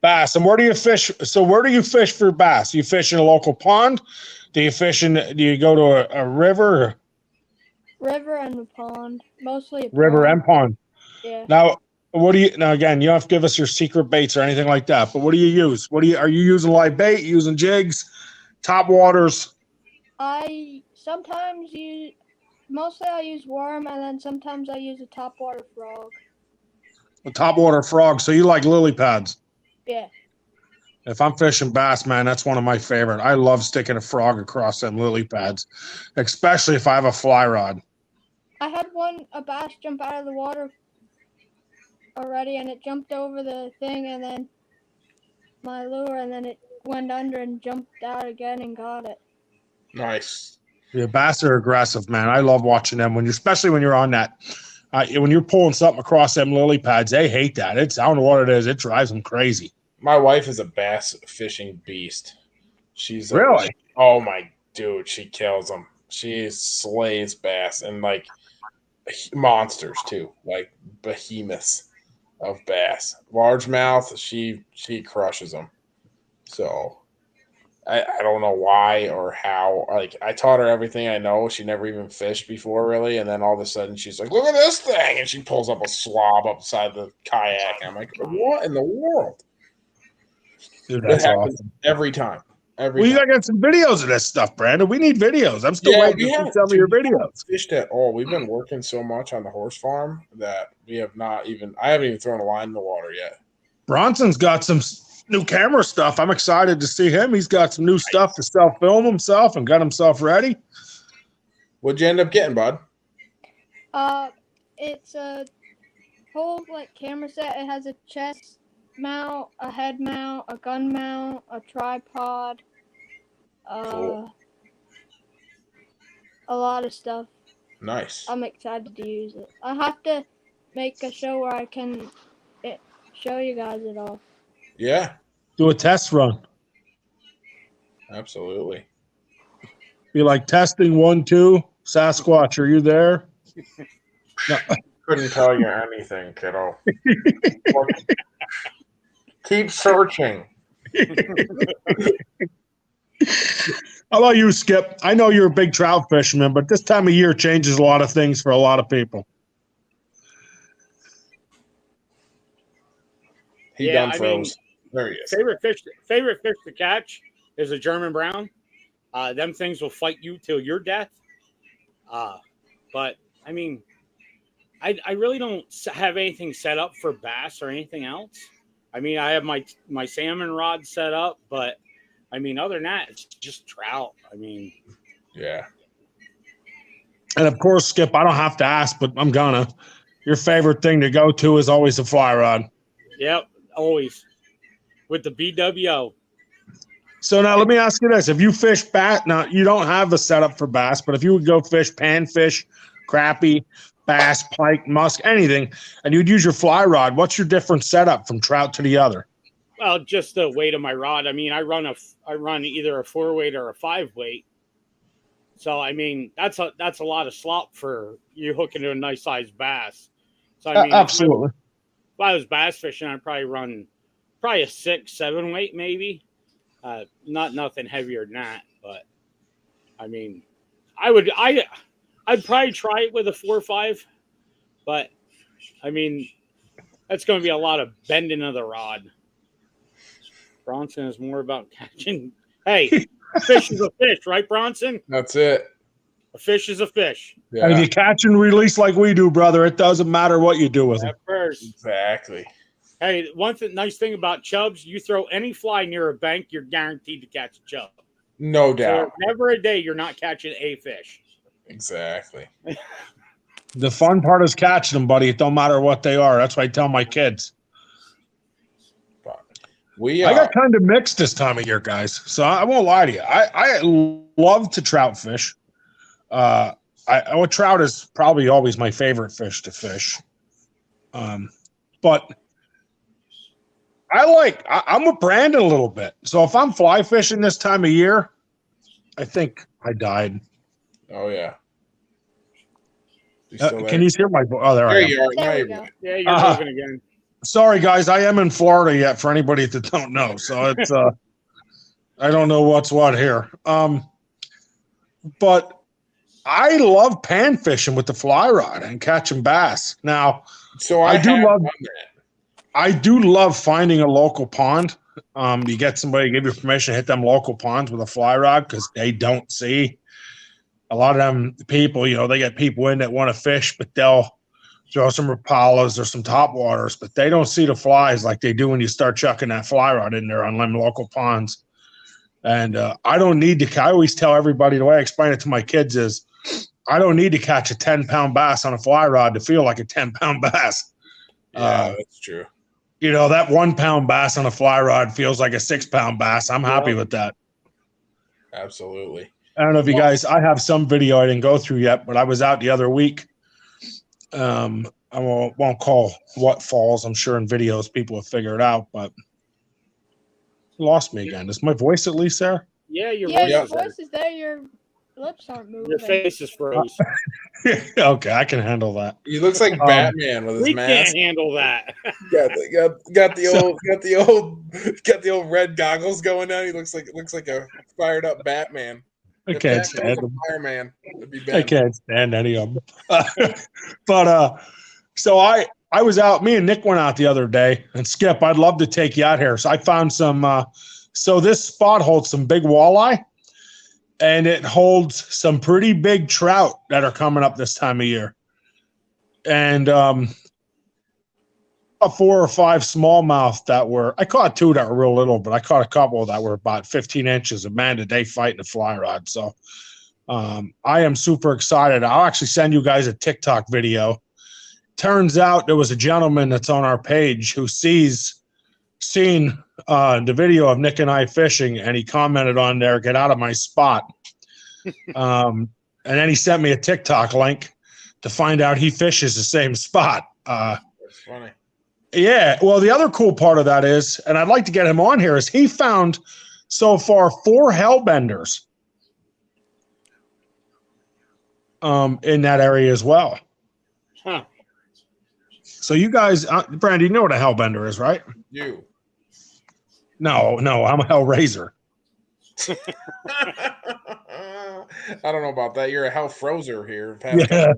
Bass. And where do you fish? So where do you fish for bass? You fish in a local pond? Do you go to a river? River and a pond. Mostly a River pond. and pond. Yeah. Now, again, you don't have to give us your secret baits or anything like that, but what do you use? Are you using live bait, using jigs, top waters? Mostly I use worm, and then sometimes I use a topwater frog. A top water frog. So you like lily pads? Yeah. If I'm fishing bass, man, that's one of my favorite. I love sticking a frog across them lily pads, especially if I have a fly rod. I had a bass jump out of the water already, and it jumped over the thing, and then my lure, and then it went under and jumped out again and got it. Nice. Yeah, bass are aggressive, man. I love watching them especially when you're on that. When you're pulling something across them lily pads, they hate that. I don't know what it is. It drives them crazy. My wife is a bass fishing beast. She's Really? Oh my dude, she kills them. She slays bass and like monsters too, like behemoths of bass. Largemouth, she crushes them. So I don't know why or how. Like I taught her everything I know. She never even fished before, really. And then all of a sudden, she's like, "Look at this thing!" And she pulls up a slob upside the kayak. And I'm like, "What in the world?" Dude, that's awesome. Every time. You gotta get some videos of this stuff, Brandon. We need videos. I'm still waiting to see some of your videos. Fished at all. We've been working so much on the horse farm that I haven't even thrown a line in the water yet. Bronson's got some new camera stuff. I'm excited to see him. He's got some new stuff to self-film himself and got himself ready. What'd you end up getting, bud? It's a whole camera set. It has a chest mount, a head mount, a gun mount, a tripod, Cool. a lot of stuff. Nice. I'm excited to use it. I have to make a show where I can show you guys it all. Yeah. Do a test run. Absolutely. Be like testing 1, 2. Sasquatch, are you there? No. Couldn't tell you anything, kiddo. Keep searching. How about you, Skip? I know you're a big trout fisherman, but this time of year changes a lot of things for a lot of people. He done froze. There he is. Favorite fish to catch is a German brown. Them things will fight you till your death. But I mean, I really don't have anything set up for bass or anything else. I mean, I have my salmon rod set up, but I mean, other than that, it's just trout. I mean, yeah. And of course, Skip, I don't have to ask, but I'm gonna. Your favorite thing to go to is always a fly rod. Yep, always with the BWO. So now let me ask you this: if you fish bass, now you don't have a setup for bass, but if you would go fish panfish, crappie, bass, pike, musk, anything, and you'd use your fly rod, what's your different setup from trout to the other? Well, just the weight of my rod. I mean, I run either a 4-weight or a 5-weight. So I mean, that's a lot of slop for you hooking to a nice sized bass. So I mean, absolutely. If I was bass fishing, I'd probably run a 6-7 weight maybe. Not nothing heavier than that, but I mean, I'd probably try it with a 4-5, but I mean, that's going to be a lot of bending of the rod. Bronson is more about catching. Hey, a fish is a fish, right, Bronson? That's it. A fish is a fish. Yeah. And if you catch and release like we do, brother, it doesn't matter what you do with them. Exactly. Hey, nice thing about chubs, you throw any fly near a bank, you're guaranteed to catch a chub. No doubt. So never a day you're not catching a fish. Exactly. The fun part is catching them, buddy. It don't matter what they are. That's what I tell my kids. I got kind of mixed this time of year, guys. So I won't lie to you. I love to trout fish. Trout is probably always my favorite fish to fish. But I'm with Brandon a little bit. So if I'm fly fishing this time of year, I think I died. Oh yeah. Can you hear my voice? Oh, there I am. You are. There Now we you're go. good. Yeah, you're moving again. Sorry, guys. I am in Florida yet. For anybody that don't know, so it's I don't know what's what here. But I love pan fishing with the fly rod and catching bass. Now, So I do have love done that. I do love finding a local pond. You get somebody to give you permission to hit them local ponds with a fly rod because they don't see. A lot of them people, they get people in that want to fish, but they'll throw some Rapalas or some top waters, but they don't see the flies like they do when you start chucking that fly rod in there on them local ponds. And I don't need to. I always tell everybody, the way I explain it to my kids is, I don't need to catch a 10-pound bass on a fly rod to feel like a 10-pound bass. Yeah, that's true. That 1-pound bass on a fly rod feels like a 6-pound bass. I'm happy with that. Absolutely. I don't know if you guys, I have some video I didn't go through yet, but I was out the other week. I won't call what falls. I'm sure in videos people have figured out, but lost me again. Is my voice at least there? Yeah, your voice is there. Your lips aren't moving. Your face is froze. Okay, I can handle that. He looks like Batman with his We mask. can't handle that. got the old red goggles going on. He looks like a fired up Batman. I If can't Batman stand was a them. fireman, it'd be I Batman. can't stand any of them. But so I was out. Me and Nick went out the other day. And Skip, I'd love to take you out here. So I found some. So this spot holds some big walleye, and it holds some pretty big trout that are coming up this time of year. And 4 or 5 smallmouth that were. I caught 2 that were real little, but I caught a couple that were about 15 inches. And man, did they fight in the fly rod? So. I am super excited. I'll actually send you guys a TikTok video. Turns out there was a gentleman that's on our page who seen the video of Nick and I fishing, and he commented on there, "Get out of my spot." And then he sent me a TikTok link to find out he fishes the same spot. That's funny. Yeah. Well, the other cool part of that is, and I'd like to get him on here, is he found so far 4 hellbenders in that area as well. Huh. So you guys, Brandy, you know what a hellbender is, right? You. No, I'm a hellraiser. I don't know about that. You're a hell frozer here. Yeah.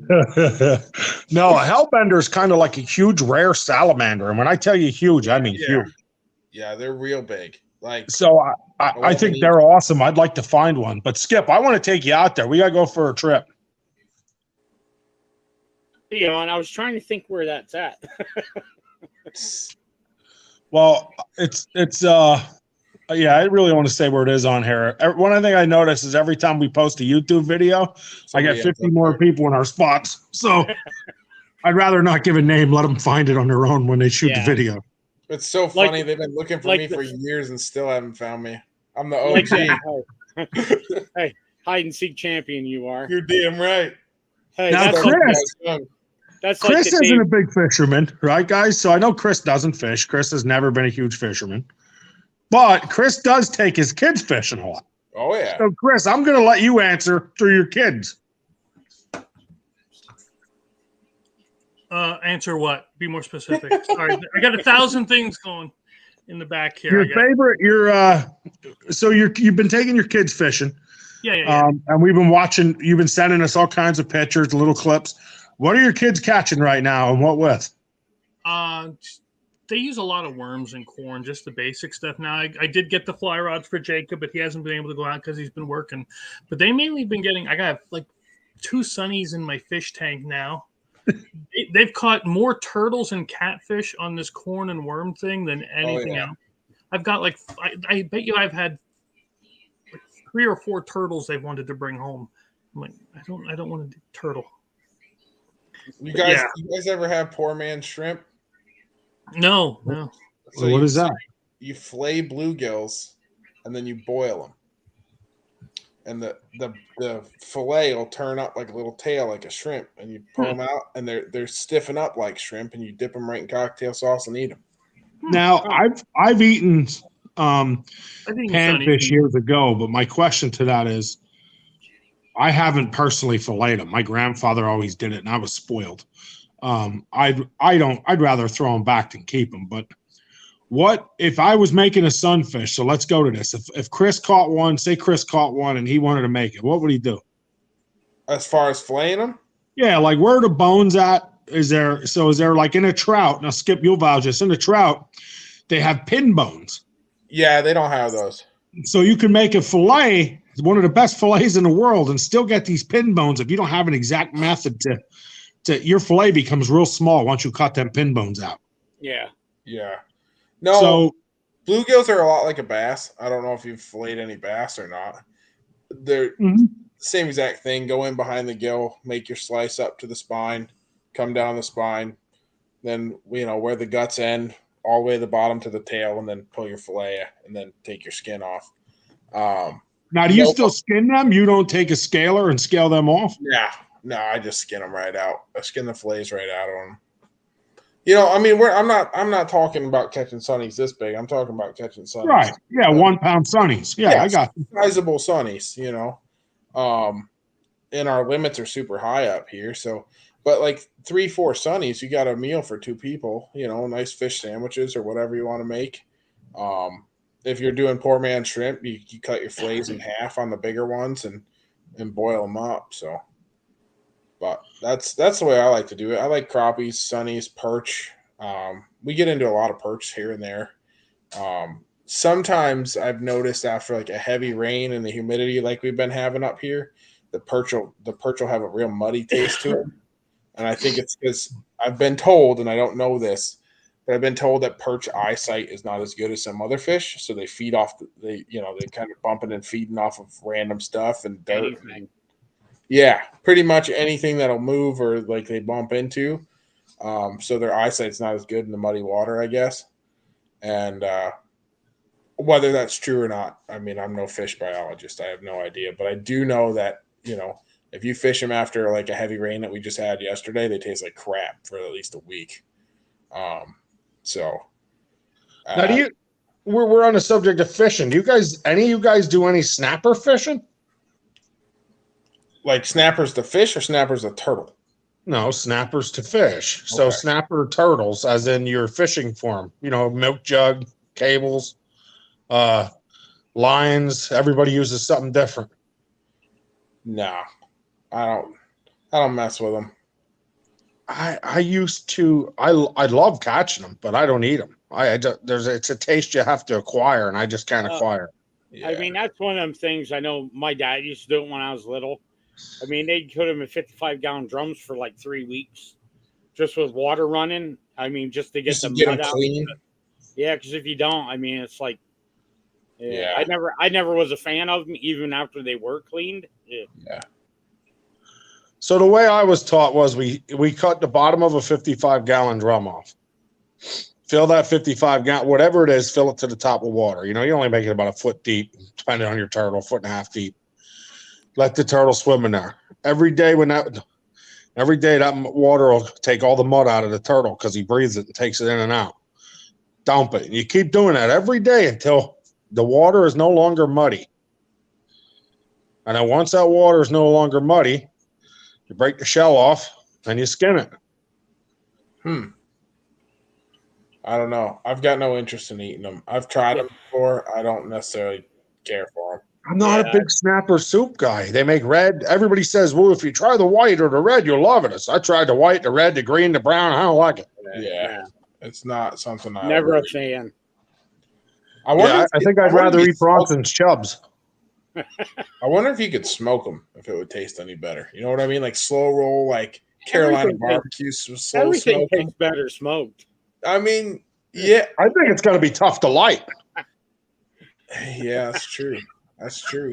No, a hellbender is kind of like a huge rare salamander. And when I tell you huge, I mean huge. Yeah, they're real big. Like, so I think they're awesome. I'd like to find one. But Skip, I want to take you out there. We got to go for a trip. And I was trying to think where that's at. Well, it's yeah, I really want to say where it is on here. One thing I notice is every time we post a YouTube video, I get 50 more people in our spots. So I'd rather not give a name, let them find it on their own when they shoot the video. It's so funny. They've been looking for me for years and still haven't found me. I'm the OG. Hey, hide and seek champion you are. You're damn right. Hey, now, Chris isn't a big fisherman, right, guys? So I know Chris doesn't fish. Chris has never been a huge fisherman. But Chris does take his kids fishing a lot. Oh, yeah. So, Chris, I'm going to let you answer through your kids. Answer what? Be more specific. Sorry, I got 1,000 things going in the back here. You've been taking your kids fishing. Yeah. And we've been watching. You've been sending us all kinds of pictures, little clips. What are your kids catching right now, and what with? They use a lot of worms and corn, just the basic stuff. Now, I did get the fly rods for Jacob, but he hasn't been able to go out because he's been working. But they mainly been getting. I got like 2 sunnies in my fish tank now. They've caught more turtles and catfish on this corn and worm thing than anything else. I've got like I bet you I've had 3 or 4 turtles they've wanted to bring home. I'm like, I don't want to do turtle. You guys ever have poor man shrimp? No. So what is that? You fillet bluegills and then you boil them. And the fillet will turn up like a little tail like a shrimp, and you pull them out and they're stiffen up like shrimp, and you dip them right in cocktail sauce and eat them. Now I've eaten I think panfish years ago, but my question to that is, I haven't personally filleted them. My grandfather always did it, and I was spoiled. I'd rather throw them back than keep them. But what if I was making a sunfish? So let's go to this. If Chris caught one, say Chris caught one, and he wanted to make it, what would he do? As far as filleting them? Yeah, like where are the bones at? Is there like in a trout? Now, Skip, you'll vouch this. In a trout, they have pin bones. Yeah, they don't have those. So you can make a fillet, one of the best fillets in the world, and still get these pin bones if you don't have an exact method to your fillet becomes real small once you cut them pin bones out. Yeah. Yeah. No, So bluegills are a lot like a bass. I don't know if you've filleted any bass or not. They're same exact thing. Go in behind the gill, make your slice up to the spine, come down the spine, then where the guts end, all the way to the bottom to the tail, and then pull your fillet, and then take your skin off. now, do you still skin them? You don't take a scaler and scale them off? Yeah, no, I just skin them right out. I skin the fillets right out on them. I'm not talking about catching sunnies this big. I'm talking about catching sunnies. Right. Yeah, 1 pound sunnies. Yeah, I got sizable sunnies, and our limits are super high up here. So, but like 3-4 sunnies, you got a meal for 2 people, nice fish sandwiches or whatever you want to make. If you're doing poor man shrimp, you cut your fillets in half on the bigger ones and boil them up. So, but that's the way I like to do it. I like crappies, sunnies, perch. We get into a lot of perch here and there. Sometimes I've noticed after like a heavy rain and the humidity like we've been having up here, the perch will have a real muddy taste to it. And I think it's because I've been told, and I don't know this, but I've been told that perch eyesight is not as good as some other fish. So they feed off, they kind of bumping and feeding off of random stuff and dirt. Anything. Yeah, pretty much anything that'll move or like they bump into. So their eyesight's not as good in the muddy water, I guess. And whether that's true or not, I mean, I'm no fish biologist. I have no idea. But I do know that, if you fish them after like a heavy rain that we just had yesterday, they taste like crap for at least a week. Now we're on the subject of fishing. Do any of you guys do any snapper fishing? Like snappers to fish or snappers to turtle? No, snappers to fish. So Okay. snapper turtles, as in you're fishing for them. Milk jug, cables, lines. Everybody uses something different. No, I don't mess with them. I used to. I love catching them, but I don't eat them. It's a taste you have to acquire, and I just can't acquire. Yeah. I mean, that's one of them things. I know my dad used to do it when I was little. I mean, they'd put them in 55-gallon drums for like 3 weeks, just with water running. I mean, just to get Just to the get mud them out. clean. Yeah, because if you don't, I mean, it's like, Yeah. I never was a fan of them, even after they were cleaned. Yeah. So the way I was taught was we cut the bottom of a 55-gallon drum off. Fill that 55-gallon, whatever it is, fill it to the top of water. You only make it about a foot deep, depending on your turtle, 1.5 feet deep. Let the turtle swim in there. Every day that water will take all the mud out of the turtle because he breathes it and takes it in and out. Dump it. And you keep doing that every day until the water is no longer muddy. And then once that water is no longer muddy, you break the shell off and you skin it. I don't know. I've got no interest in eating them. I've tried them before. I don't necessarily care for them. I'm not a big snapper soup guy. They make red. Everybody says, well, if you try the white or the red, you'll love it. I tried the white, the red, the green, the brown. I don't like it. Yeah. It's not something I Never a really- fan. I think I'd rather eat Bronson's chubs. I wonder if you could smoke them, if it would taste any better. You know what I mean? Like slow roll, like Carolina Everything barbecue, slow Everything smoke 'em. tastes better smoked. I mean, yeah, I think it's going to be tough to light. yeah, that's true. That's true.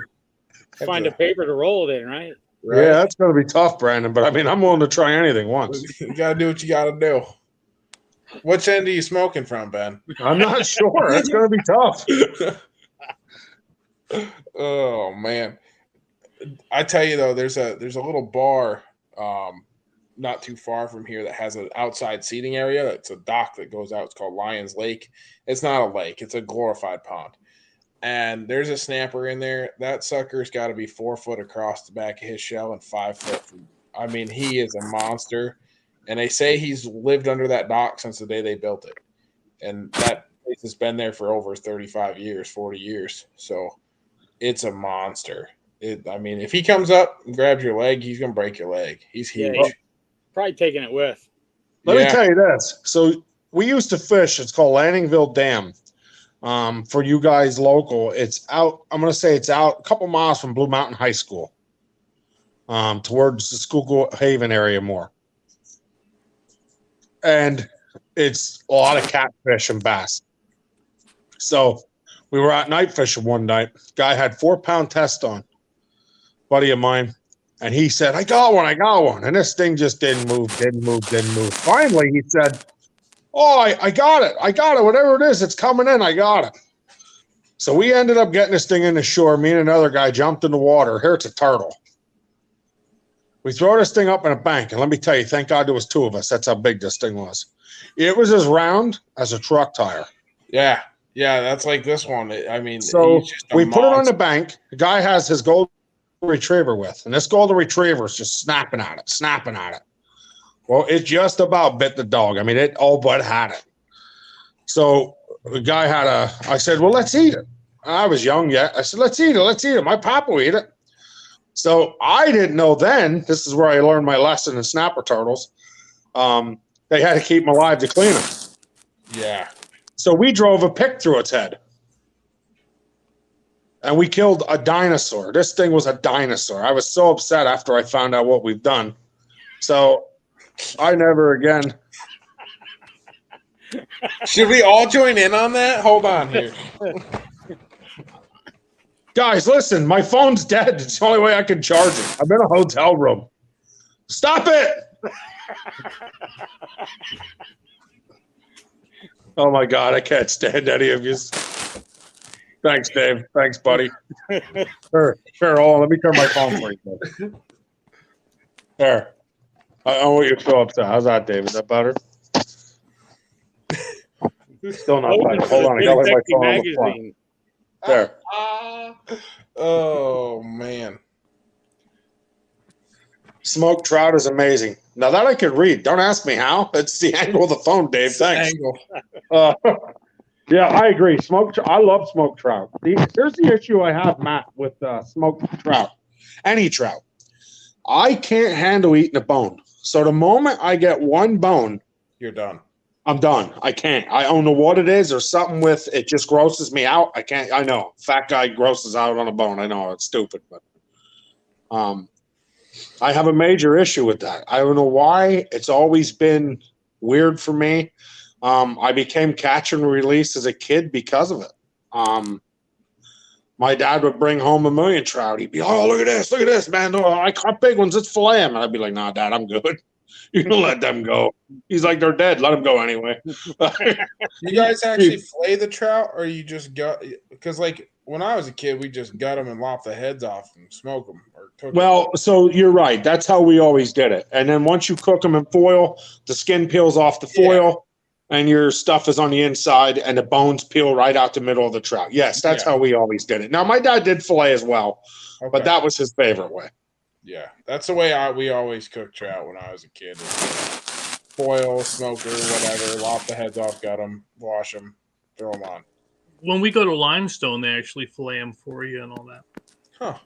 Find a paper to roll it in, right? Right? Yeah, that's going to be tough, Brandon. But I mean, I'm willing to try anything once. You gotta do what you gotta do. Which end are you smoking from, Ben? I'm not sure. It's going to be tough. Oh man, I tell you though, there's a little bar not too far from here that has an outside seating area. It's a dock that goes out. It's called Lions Lake. It's not a lake. It's a glorified pond. And there's a snapper in there. That sucker's got to be 4 foot across the back of his shell and 5 foot from. I mean, he is a monster. And they say he's lived under that dock since the day they built it. And that place has been there for over 35 years, 40 years. So it's a monster. I mean, if he comes up and grabs your leg, he's going to break your leg. He's huge. Yeah, probably taking it with. Let me tell you this. So we used to fish. It's called Landingville Dam. For you guys local, it's out. I'm going to say it's out a couple miles from Blue Mountain High School, towards the Schuylkill Haven area more. And it's a lot of catfish and bass. So we were out night fishing one night. Guy had 4-pound test on, buddy of mine. And he said, I got one. And this thing just didn't move. Finally, he said, oh, I got it. Whatever it is, it's coming in. I got it. So we ended up getting this thing in the shore. Me and another guy jumped in the water. Here, it's a turtle. We throw this thing up in a bank. And let me tell you, thank God there was 2 of us. That's how big this thing was. It was as round as a truck tire. Yeah. Yeah, that's like this one. I mean, so we put it on the bank. The guy has his golden retriever with. And this golden retriever is just snapping at it. Well, it just about bit the dog. I mean, it all but had it. So the guy I said, well, let's eat it. I was young yet. I said, let's eat it. My papa will eat it. So I didn't know then, this is where I learned my lesson in snapper turtles. They had to keep them alive to clean them. Yeah. So we drove a pick through its head. And we killed a dinosaur. This thing was a dinosaur. I was so upset after I found out what we've done. So I never again. Should we all join in on that? Hold on here. Guys, listen, my phone's dead. It's the only way I can charge it. I'm in a hotel room. Stop it! Oh my God, I can't stand any of you. Thanks, Dave. Thanks, buddy. Sure, hold on. Let me turn my phone for you. There. I want you to go upset. How's that, Dave? Is that better? Still not better. Hold on. I got my phone on the front. There. Oh, man. Smoked trout is amazing. Now that I can read. Don't ask me how. It's the angle of the phone, Dave. Thanks. Yeah, I agree. I love smoked trout. Here's the issue I have, Matt, with smoked trout. Any trout. I can't handle eating a bone. So the moment I get one bone, you're done. I'm done. I can't. I don't know what it is or something with it just grosses me out. I can't. I know. Fat guy grosses out on a bone. I know it's stupid, but I have a major issue with that. I don't know why. It's always been weird for me. I became catch and release as a kid because of it. My dad would bring home a million trout. He'd be, oh, look at this, man. Oh, I caught big ones. Let's fillet them. And I'd be like, nah, Dad, I'm good. You can let them go. He's like, they're dead. Let them go anyway. You guys actually fillet the trout, or you just got? Because like when I was a kid, we just gut them and lop the heads off and smoke them or cook them. Well, so you're right. That's how we always did it. And then once you cook them in foil, the skin peels off the foil, and your stuff is on the inside, and the bones peel right out the middle of the trout. Yes, that's how we always did it. Now, my dad did fillet as well, but that was his favorite way. Yeah, that's the way we always cooked trout when I was a kid. Foil, smoker, whatever, lop the heads off, gut them, wash them, throw them on. When we go to Limestone, they actually fillet them for you and all that. Huh.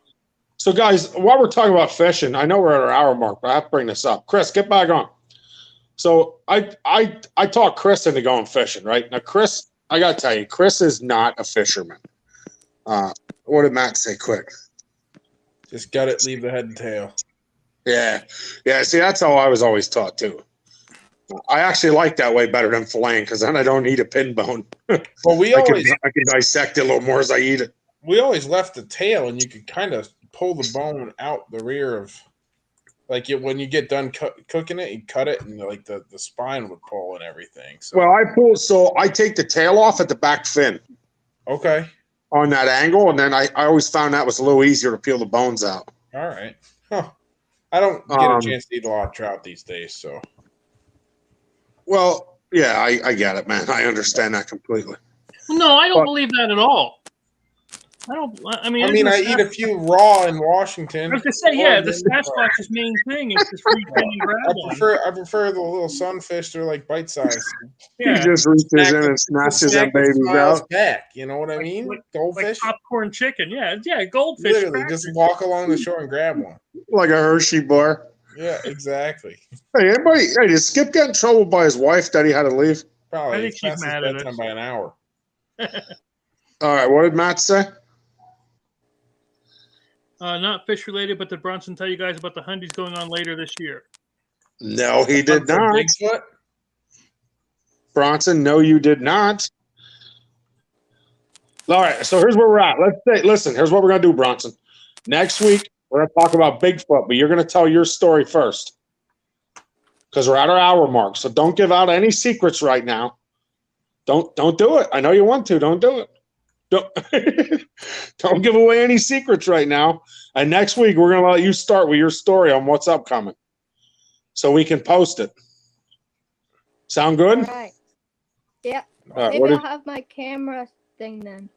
So, guys, while we're talking about fishing, I know we're at our hour mark, but I have to bring this up. Chris, get back on. So I talked Chris into going fishing, right? Now, Chris, I got to tell you, Chris is not a fisherman. What did Matt say quick? Just gut it, leave the head and tail. Yeah. See, that's how I was always taught, too. I actually like that way better than filleting because then I don't eat a pin bone. Well, I can dissect it a little more as I eat it. We always left the tail, and you could kind of pull the bone out the rear of, like when you get done cooking it, you cut it, and like the spine would pull and everything. So. Well, I take the tail off at the back fin. Okay. On that angle, and then I always found that was a little easier to peel the bones out. All right. Huh. I don't get a chance to eat a lot of trout these days, so. Well, yeah, I get it, man. I understand that completely. No, I don't believe that at all. I don't. I mean, I eat a few raw in Washington. I was gonna say, yeah, the Sasquatch's main thing is just reach in and grab one. I prefer the little sunfish. They're like bite sized. Yeah. He just reaches in and snatches them babies out. Back, you know what I mean? Goldfish, like popcorn chicken. Yeah, goldfish. Literally, just walk along the shore and grab one. Like a Hershey bar. Yeah, exactly. Hey, did Skip get in trouble by his wife that he had to leave? Probably. I think she's mad at us by an hour. All right, what did Matt say? Not fish related, but did Bronson tell you guys about the hundies going on later this year? No, he did not. Bigfoot? Bronson, no, you did not. All right, so here's where we're at. Listen, here's what we're going to do, Bronson. Next week, we're going to talk about Bigfoot, but you're going to tell your story first because we're at our hour mark. So don't give out any secrets right now. Don't do it. I know you want to. Don't do it. Don't give away any secrets right now. And next week, we're going to let you start with your story on what's upcoming so we can post it. Sound good? All right. Yeah. Right, Maybe I'll have my camera thing then.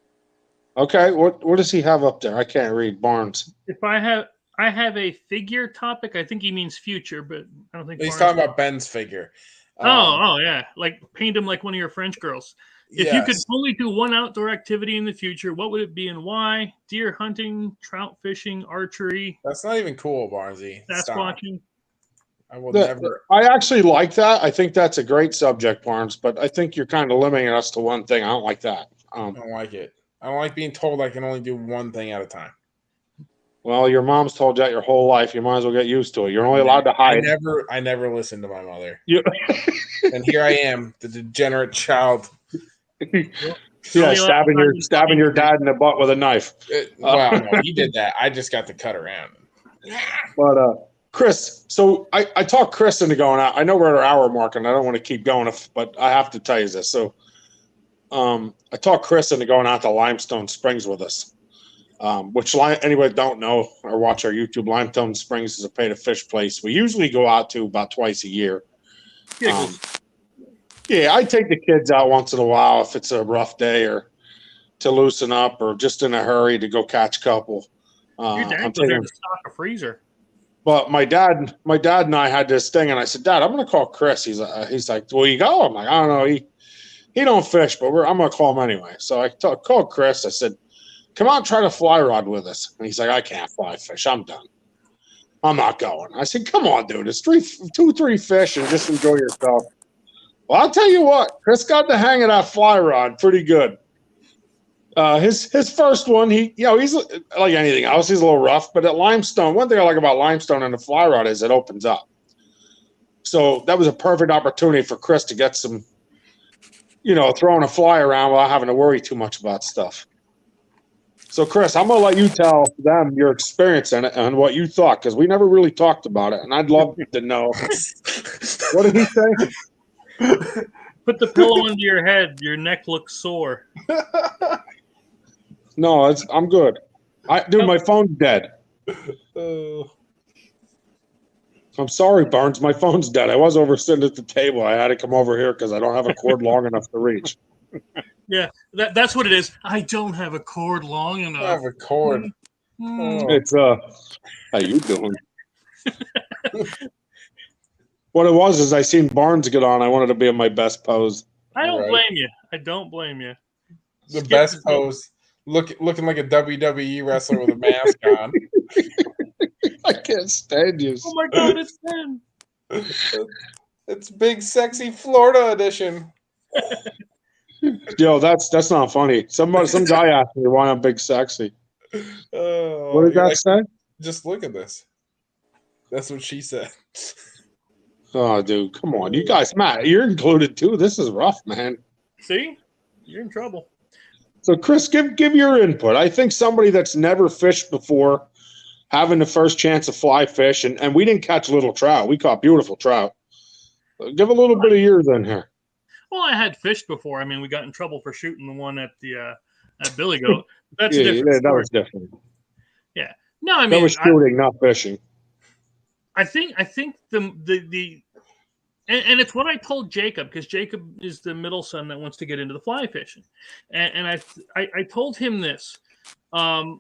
Okay. What does he have up there? I can't read. Barnes. If I have a figure topic, I think he means future, but I don't think He's Barnes talking about Ben's figure. Oh yeah, like paint him like one of your French girls. If you could only do one outdoor activity in the future, what would it be and why? Deer hunting, trout fishing, archery. That's not even cool, Barnesy. Sasquatching. I will never. I actually like that. I think that's a great subject, Barnes, but I think you're kind of limiting us to one thing. I don't like that. I don't like it. I don't like being told I can only do one thing at a time. Well, your mom's told you that your whole life. You might as well get used to it. You're only allowed to hide. I never listened to my mother. And here I am, the degenerate child. Yeah, stabbing your dad in the butt with a knife. Well, no, he did that. I just got to cut around. But Chris, so I talked Chris into going out. I know we're at our hour mark, and I don't want to keep going, but I have to tell you this. So, I talked Chris into going out to Limestone Springs with us. Which anybody don't know or watch our YouTube, Limestone Springs is a pay-to-fish place. We usually go out to about twice a year. Yeah, I take the kids out once in a while if it's a rough day or to loosen up or just in a hurry to go catch a couple. Your dad was there to stock a freezer. But my dad and I had this thing, and I said, Dad, I'm going to call Chris. He's like, well, you go? I'm like, I don't know. He don't fish, but I'm going to call him anyway. So I called Chris. I said, come out and try to fly rod with us. And he's like, I can't fly fish. I'm done. I'm not going. I said, come on, dude. It's 3 fish and just enjoy yourself. Well, I'll tell you what, Chris got the hang of that fly rod pretty good. His first one, he's like anything else, he's a little rough, but at Limestone, one thing I like about Limestone and the fly rod is it opens up. So that was a perfect opportunity for Chris to get some, throwing a fly around without having to worry too much about stuff. So, Chris, I'm going to let you tell them your experience in it and what you thought, because we never really talked about it, and I'd love to know. What did he say? Put the pillow under your head. Your neck looks sore. No, I'm good. Dude, my phone's dead. I'm sorry, Barnes. My phone's dead. I was over sitting at the table. I had to come over here because I don't have a cord long enough to reach. Yeah, that's what it is. I don't have a cord long enough. I have a cord. It's how you doing? What it was is I seen Barnes get on. I wanted to be in my best pose. I don't blame you. I don't blame you. The best pose, looking like a WWE wrestler with a mask on. I can't stand you. Oh my God, it's Ben. It's Big Sexy Florida edition. Yo, that's not funny. Some guy asked me why I'm Big Sexy. What did that say? Just look at this. That's what she said. Oh, dude, come on. You guys, Matt, you're included too. This is rough, man. See? You're in trouble. So, Chris, give your input. I think somebody that's never fished before, having the first chance to fly fish, and we didn't catch little trout. We caught beautiful trout. Give a little bit of yours in here. Well, I had fished before. I mean, we got in trouble for shooting the one at the at Billy Goat. That's yeah, different. That was different. Yeah. No, I mean, that was shooting, not fishing. I think and it's what I told Jacob, because Jacob is the middle son that wants to get into the fly fishing, and I told him this.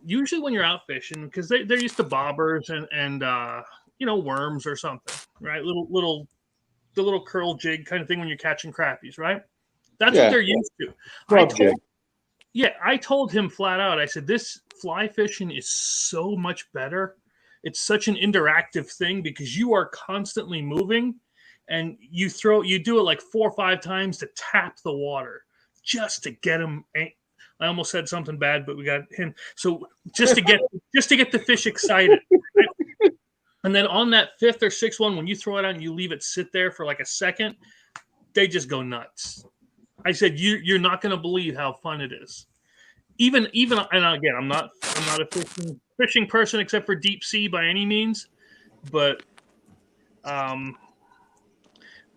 Usually when you're out fishing, because they're used to bobbers and worms or something, right? The little curl jig kind of thing when you're catching crappies, right? That's what they're used to. I told him flat out. I said, this fly fishing is so much better. It's such an interactive thing because you are constantly moving, and you do it like 4 or 5 times to tap the water just to get them. I almost said something bad, but we got him. So just to get the fish excited. Right? And then on that 5th or 6th one, when you throw it out and you leave it sit there for like a second, they just go nuts. I said, you're not going to believe how fun it is. Even and again, I'm not a fishing person except for deep sea by any means, but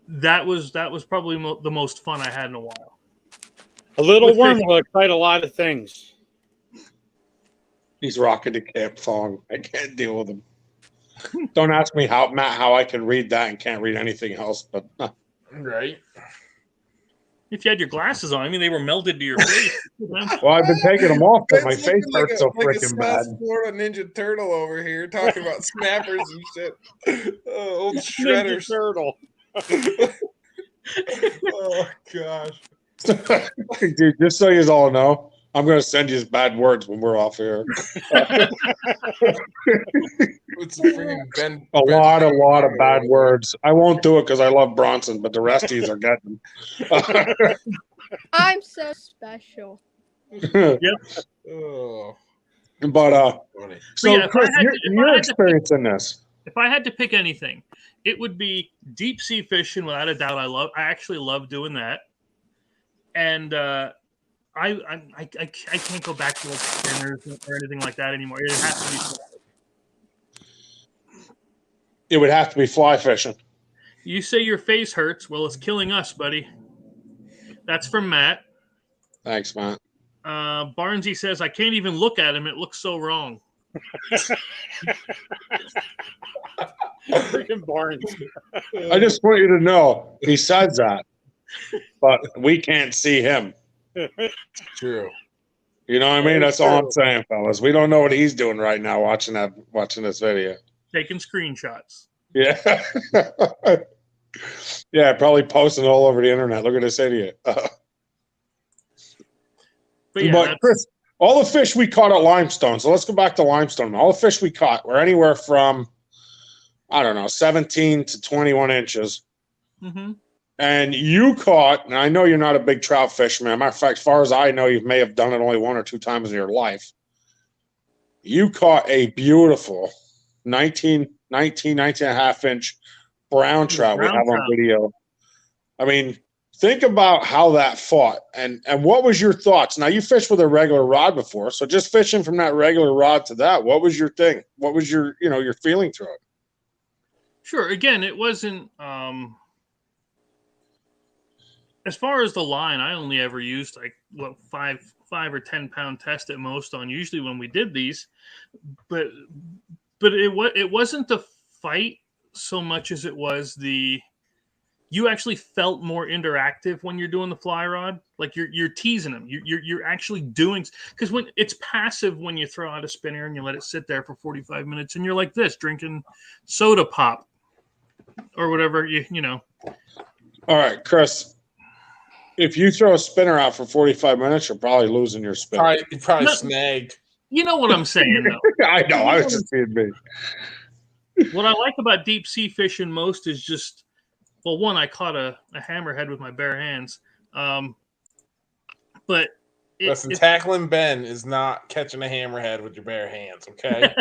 that was probably the most fun I had in a while. A little worm will excite a lot of things. He's rocking the camp thong. I can't deal with him. Don't ask me how I can read that and can't read anything else. But right. If you had your glasses on, I mean, they were melted to your face. Well, I've been taking them off, but my face hurts so freaking bad. Florida Ninja Turtle over here talking about snappers and shit. Oh, old shredders. Turtle. Oh gosh. Dude, just so you all know, I'm going to send you bad words when we're off here. It's freaking a lot of bad words. I won't do it because I love Bronson, but the rest of these are getting. I'm so special. Yep. Oh. But so yeah, Chris, your experience in this. If I had to pick anything, it would be deep sea fishing without a doubt. I actually love doing that, and I can't go back to like spinners or anything like that anymore. It has to be. It would have to be fly fishing. You say your face hurts. Well, it's killing us, buddy. That's from Matt. Thanks, Matt. Barnesy says, I can't even look at him. It looks so wrong. Freaking Barnes. I just want you to know he says that, but we can't see him. True. You know what I mean? That's all I'm saying, fellas. We don't know what he's doing right now watching this video. Taking screenshots. Yeah. Yeah, probably posting it all over the internet. Look at this idiot. But yeah, Chris, all the fish we caught at Limestone, so let's go back to Limestone. All the fish we caught were anywhere from, 17 to 21 inches. Mm-hmm. And you caught, and I know you're not a big trout fisherman. Matter of fact, as far as I know, you may have done it only 1 or 2 times in your life. You caught a beautiful 19 and a half inch brown trout we have on video. I mean, think about how that fought and what was your thoughts? Now you fished with a regular rod before, so just fishing from that regular rod to that, what was your thing? What was your feeling through it? Sure. Again, it wasn't as far as the line, I only ever used like 5 or 10 pound test at most on usually when we did these, but it wasn't the fight so much as it was you actually felt more interactive when you're doing the fly rod. Like you're teasing them. You're actually doing, because when it's passive when you throw out a spinner and you let it sit there for 45 minutes and you're like this drinking soda pop or whatever you know. All right, Chris. If you throw a spinner out for 45 minutes, you're probably losing your spinner. Probably snagged. You know what I'm saying, though. I know. I was just being me. What I like about deep sea fishing most is just, well, one, I caught a hammerhead with my bare hands. But listen, tackling Ben is not catching a hammerhead with your bare hands, okay?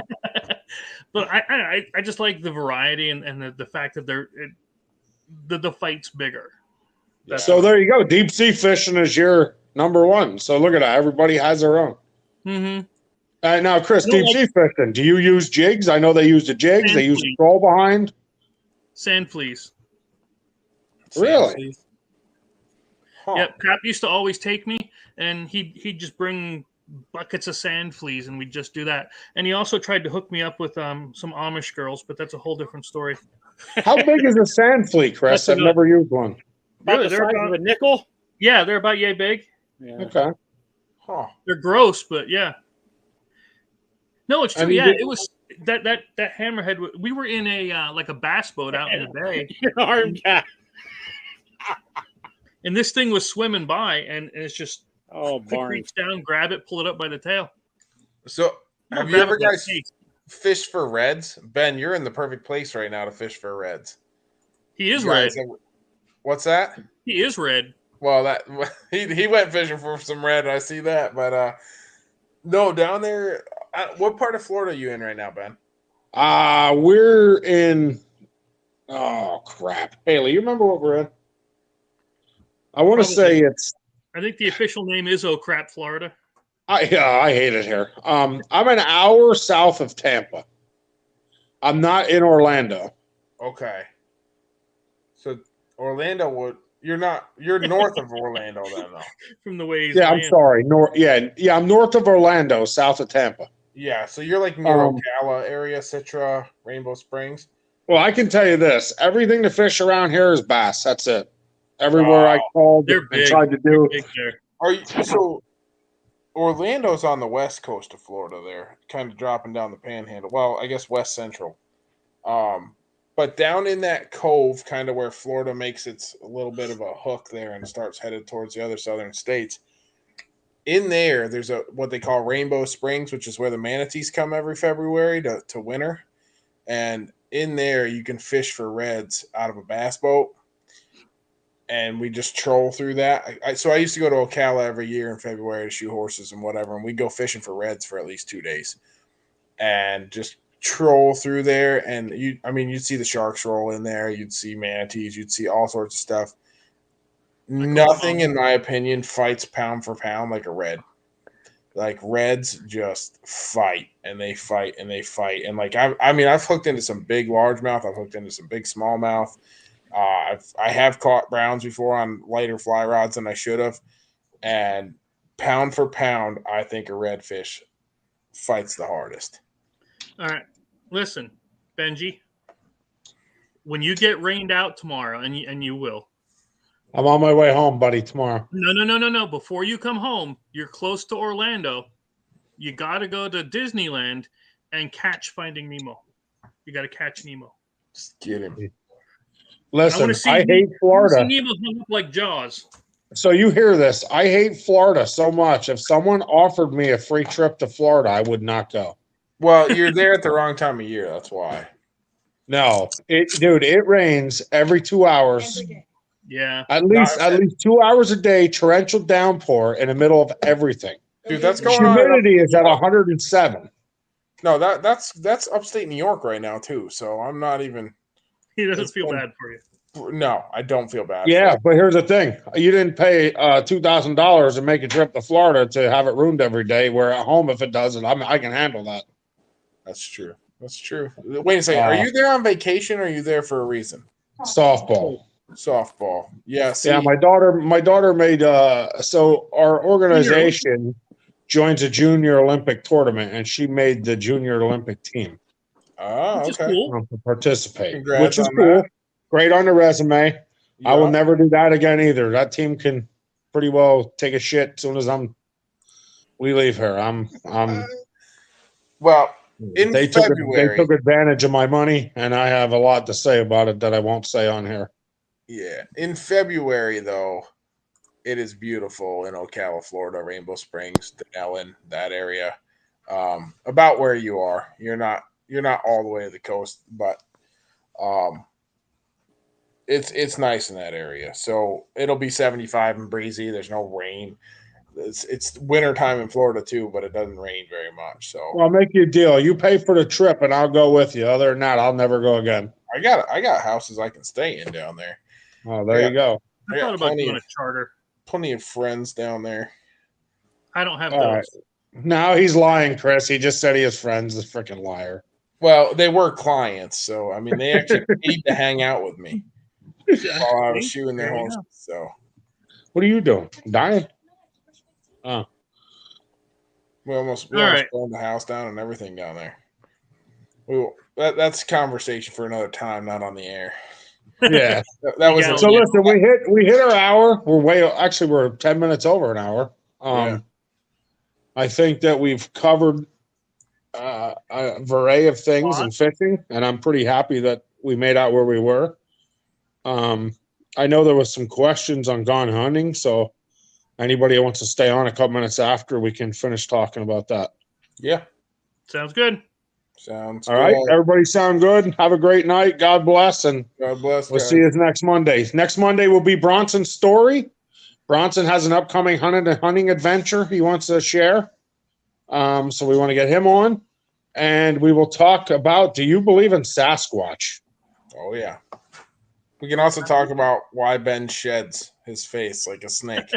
But I just like the variety and the fact that the fight's bigger. So there you go. Deep sea fishing is your number one. So look at that. Everybody has their own. Mm-hmm. Now, Chris, deep sea fishing. Do you use jigs? I know they use the jigs. They use a troll behind. Sand fleas. Really? Huh. Yep. Cap used to always take me, and he'd just bring buckets of sand fleas, and we'd just do that. And he also tried to hook me up with some Amish girls, but that's a whole different story. How big is a sand flea, Chris? That's I've never used one. About Really, the size of a nickel. Yeah, they're about yay big. Yeah. Okay. Huh. They're gross, but yeah. No, it's true. I mean, Yeah, it was that hammerhead. We were in a like a bass boat out in the bay, Arm cat. and this thing was swimming by, and it's just quick Barney. reach down, grab it, pull it up by the tail. So, have you grab ever it by the guys teeth. fished for reds? Ben, you're in the perfect place right now to fish for reds. He is You red. guys ever- What's that? He is red. Well, that he went fishing for some red. I see that, but no, down there. What part of Florida are you in right now, Ben? We're in. Oh crap, Haley, you remember what we're in? I want to Probably. say it's. I think the official name is Oh Crap, Florida. I hate it here. I'm an hour south of Tampa. I'm not in Orlando. Okay. So Orlando you're north of Orlando then though. From the way he's Yeah, I'm laying. sorry. I'm north of Orlando, south of Tampa. Yeah, so you're like near Ocala area, Citra, Rainbow Springs. Well, I can tell you this: everything to fish around here is bass. That's it. Everywhere I called They're and big. tried to do. Big there. Are you so? Orlando's on the west coast of Florida. There, kind of dropping down the Panhandle. Well, I guess west central. But down in that cove, kind of where Florida makes its a little bit of a hook there and starts headed towards the other southern states. In there, there's what they call Rainbow Springs, which is where the manatees come every February to winter. And in there, you can fish for reds out of a bass boat. And we just troll through that. So I used to go to Ocala every year in February to shoot horses and whatever, and we'd go fishing for reds for at least 2 days, and just troll through there. And you'd see the sharks roll in there, you'd see manatees, you'd see all sorts of stuff. Nothing, in my opinion, fights pound for pound like a red. Like reds just fight and they fight and they fight. And like I've hooked into some big largemouth, I've hooked into some big smallmouth. I have caught browns before on lighter fly rods than I should have, and pound for pound, I think a redfish fights the hardest. All right, listen, Benji. When you get rained out tomorrow, and you will. I'm on my way home, buddy. Tomorrow. No. Before you come home, you're close to Orlando. You got to go to Disneyland and catch Finding Nemo. You got to catch Nemo. Just get him. Listen, I hate Florida. Nemo hung up like Jaws. So you hear this? I hate Florida so much. If someone offered me a free trip to Florida, I would not go. Well, you're there at the wrong time of year. That's why. No, it rains every 2 hours. Yeah, At least 2 hours a day, torrential downpour in the middle of everything. Dude, that's going on. Humidity is at 107. No, that's upstate New York right now too. So I'm not even. he doesn't feel bad for you. No, I don't feel bad. Yeah, but here's the thing: you didn't pay $2,000 and make a trip to Florida to have it ruined every day. Where at home, if it doesn't, I can handle that. That's true. That's true. Wait a second. Are you there on vacation, or are you there for a reason? Softball. Softball. Yeah. See, Yeah, my daughter made so our organization joins a junior Olympic tournament, and she made the junior Olympic team. Oh, Which is okay. cool. To participate, Congrats which is on cool. that. Great on the resume. Yeah. I will never do that again either. That team can pretty well take a shit as soon as we leave here. Well, in they February. took advantage of my money, and I have a lot to say about it that I won't say on here. Yeah. In February, though, it is beautiful in Ocala, Florida, Rainbow Springs, Denellen, that area. About where you are. You're not all the way to the coast, but it's nice in that area. So it'll be 75 and breezy. There's no rain. It's winter time in Florida too, but it doesn't rain very much. So Well, I'll make you a deal. You pay for the trip, and I'll go with you. Other than that, I'll never go again. I got houses I can stay in down there. Oh, there you go. I thought about doing a charter. Plenty of friends down there. I don't have All those. right. No, he's lying, Chris. He just said he has friends. He's a freaking liar. Well, they were clients, so I mean, they actually paid to hang out with me while I was shooting their There you horses. go. So What are you doing? Dying? Oh. We almost All right. burned the house down and everything down there. That's a conversation for another time, not on the air. Yeah. That was Yeah. So listen, we hit our hour. We're 10 minutes over an hour. Yeah. I think that we've covered a array of things in fishing, and I'm pretty happy that we made out where we were. I know there was some questions on gone hunting, so anybody who wants to stay on a couple minutes after, we can finish talking about that. Yeah. Sounds good. Sounds All right. Everybody sound good? Have a great night. God bless, and God bless. we'll guys. see you next Monday. Next Monday will be Bronson's story. Bronson has an upcoming hunting adventure he wants to share. So we want to get him on. And we will talk about, do you believe in Sasquatch? Oh, yeah. We can also talk about why Ben sheds his face like a snake.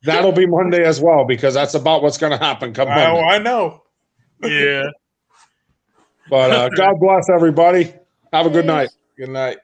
That'll be Monday as well, because that's about what's going to happen come Monday. I know. Yeah. But God bless everybody. Have a good night. Good night.